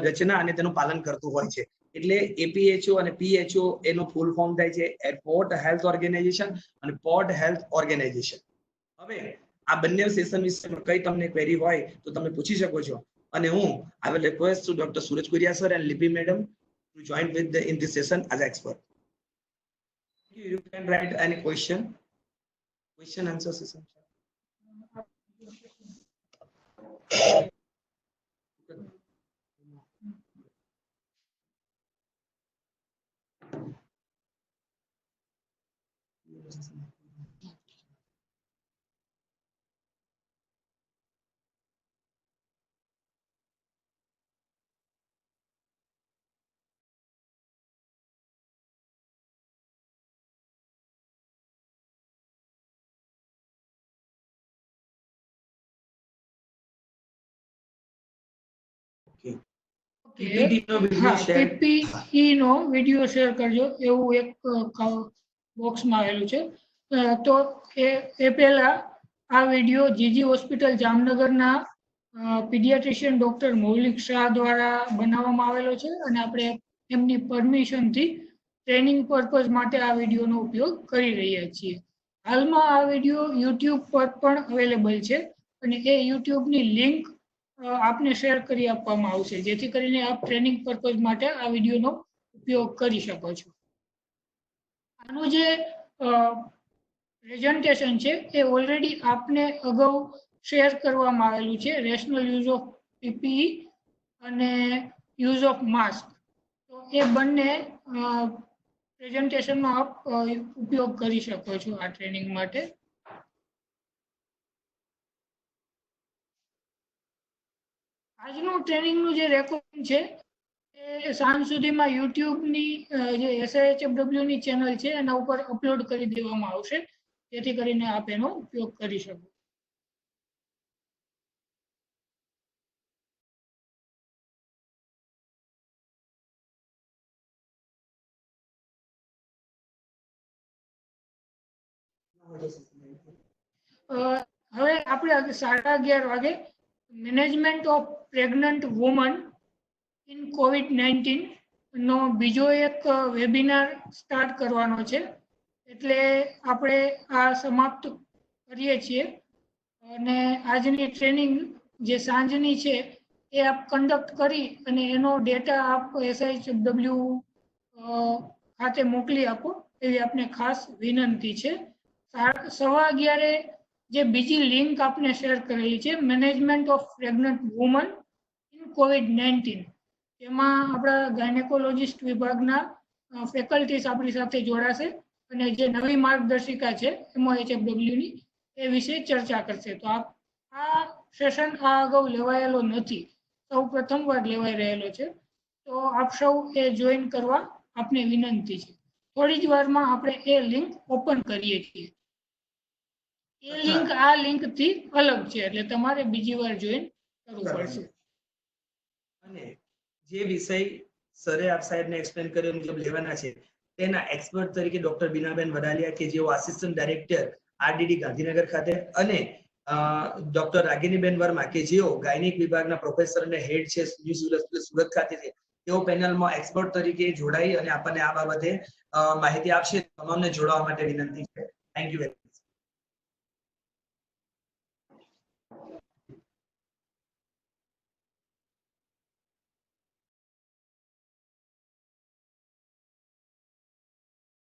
રચના અને તેનું પાલન કરતું હોય છે. એટલે APHO અને PHO એનો ફૂલ ફોર્મ થાય છે એરપોર્ટ હેલ્થ ઓર્ગેનાઇઝેશન અને પોર્ટ હેલ્થ ઓર્ગેનાઇઝેશન. હવે આ બંને સેશન વિશે કઈ તમને ક્વેરી હોય તો તમે પૂછી શકો છો. અને હું I will request to Dr. Suraj Kuria sir and Lipi madam to join in this session as expert. You can write any question answer session. PPE no video share કરજો એવું એક બોક્સમાં આવેલું છે. તો એ પહેલા આ વિડિયો જીજી હોસ્પિટલ જામનગરના પીડિયાટ્રિશિયન ડોક્ટર મૌલિક શાહ દ્વારા બનાવવામાં આવેલો છે અને આપણે એમની પરમિશનથી ટ્રેનિંગ પર્પઝ માટે આ વિડિયોનો ઉપયોગ કરી રહ્યા છીએ. હાલમાં આ વિડિયો યુટ્યુબ પર પણ અવેલેબલ છે અને એ યુટ્યુબની લિંક આપને શેર કરી આપવામાં આવશે, જેથી કરીને આપ ટ્રેનિંગ પર્પઝ માટે આ વિડિયોનો ઉપયોગ કરી શકો છો. આનું જે પ્રેઝન્ટેશન છે એ ઓલરેડી આપને અગાઉ શેર કરવામાં આવેલું છે, રેશનલ યુઝ ઓફ PPE અને યુઝ ઓફ માસ્ક. તો એ બંને પ્રેઝન્ટેશનનો આપ ઉપયોગ કરી શકો છો આ ટ્રેનિંગ માટે. આજનું ટ્રેનિંગનું જે રેકોર્ડિંગ છે એ સાંજ સુધીમાં યુટ્યુબની જે SIHFW ની ચેનલ છે એના ઉપર અપલોડ કરી દેવામાં આવશે, જેથી કરીને આપ એનો ઉપયોગ કરી શકો. હવે આપણે 11:30 વાગે management of pregnant woman in COVID-19 નો બીજો એક વેબિનાર સ્ટાર્ટ કરવાનો છે. એટલે આપણે આ સમાપ્ત કરીએ છીએ અને આજની ટ્રેનિંગ જે સાંજની છે એ આપ કન્ડક્ટ કરી અને એનો ડેટા આપ SIHFW ખાતે મોકલી આપો એવી આપને ખાસ વિનંતી છે. 11:15 જે બીજી લિંક આપને શેર કરેલી છે management of pregnant woman in COVID-19, એમાં આપણા ગાયનેકોલોજીસ્ટ વિભાગના ફેકલ્ટીઝ આપણી સાથે જોડાશે અને જે નવી માર્ગદર્શિકા છે MOHFW ની એ વિશે ચર્ચા કરશે. તો આ સેશન આ અગાઉ લેવાયેલો નથી, સૌ પ્રથમવાર લેવાઈ રહેલો છે. તો આપ સૌ એ જોઈન કરવા આપને વિનંતી છે. થોડી જ વારમાં આપણે એ લિંક ઓપન કરીએ છીએ. એ લિંક આ લિંક થી અલગ છે, એટલે તમારે બીજી વાર જોઈન કરવું પડશે. અને જે વિષય સરે આપ સાહેબને એક્સપ્લેન કર્યો મુજબ લેવાના છે તેના એક્સપર્ટ તરીકે ડોક્ટર બીનાબેન વડાલિયા કે જેઓ આસિસ્ટન્ટ ડાયરેક્ટર આરડીડી ગાંધીનગર ખાતે અને ડોક્ટર રાગિનીબેન વર્મા કે જેઓ ગાયનિક વિભાગના પ્રોફેસર અને હેડ છે ન્યૂ સિવિલ હોસ્પિટલ સુરત ખાતે છે, તેઓ પેનલમાં એક્સપર્ટ તરીકે જોડાઈ અને આપણને આ બાબતે માહિતી આપશે. તમામને જોડાવા માટે વિનંતી છે. Thank you.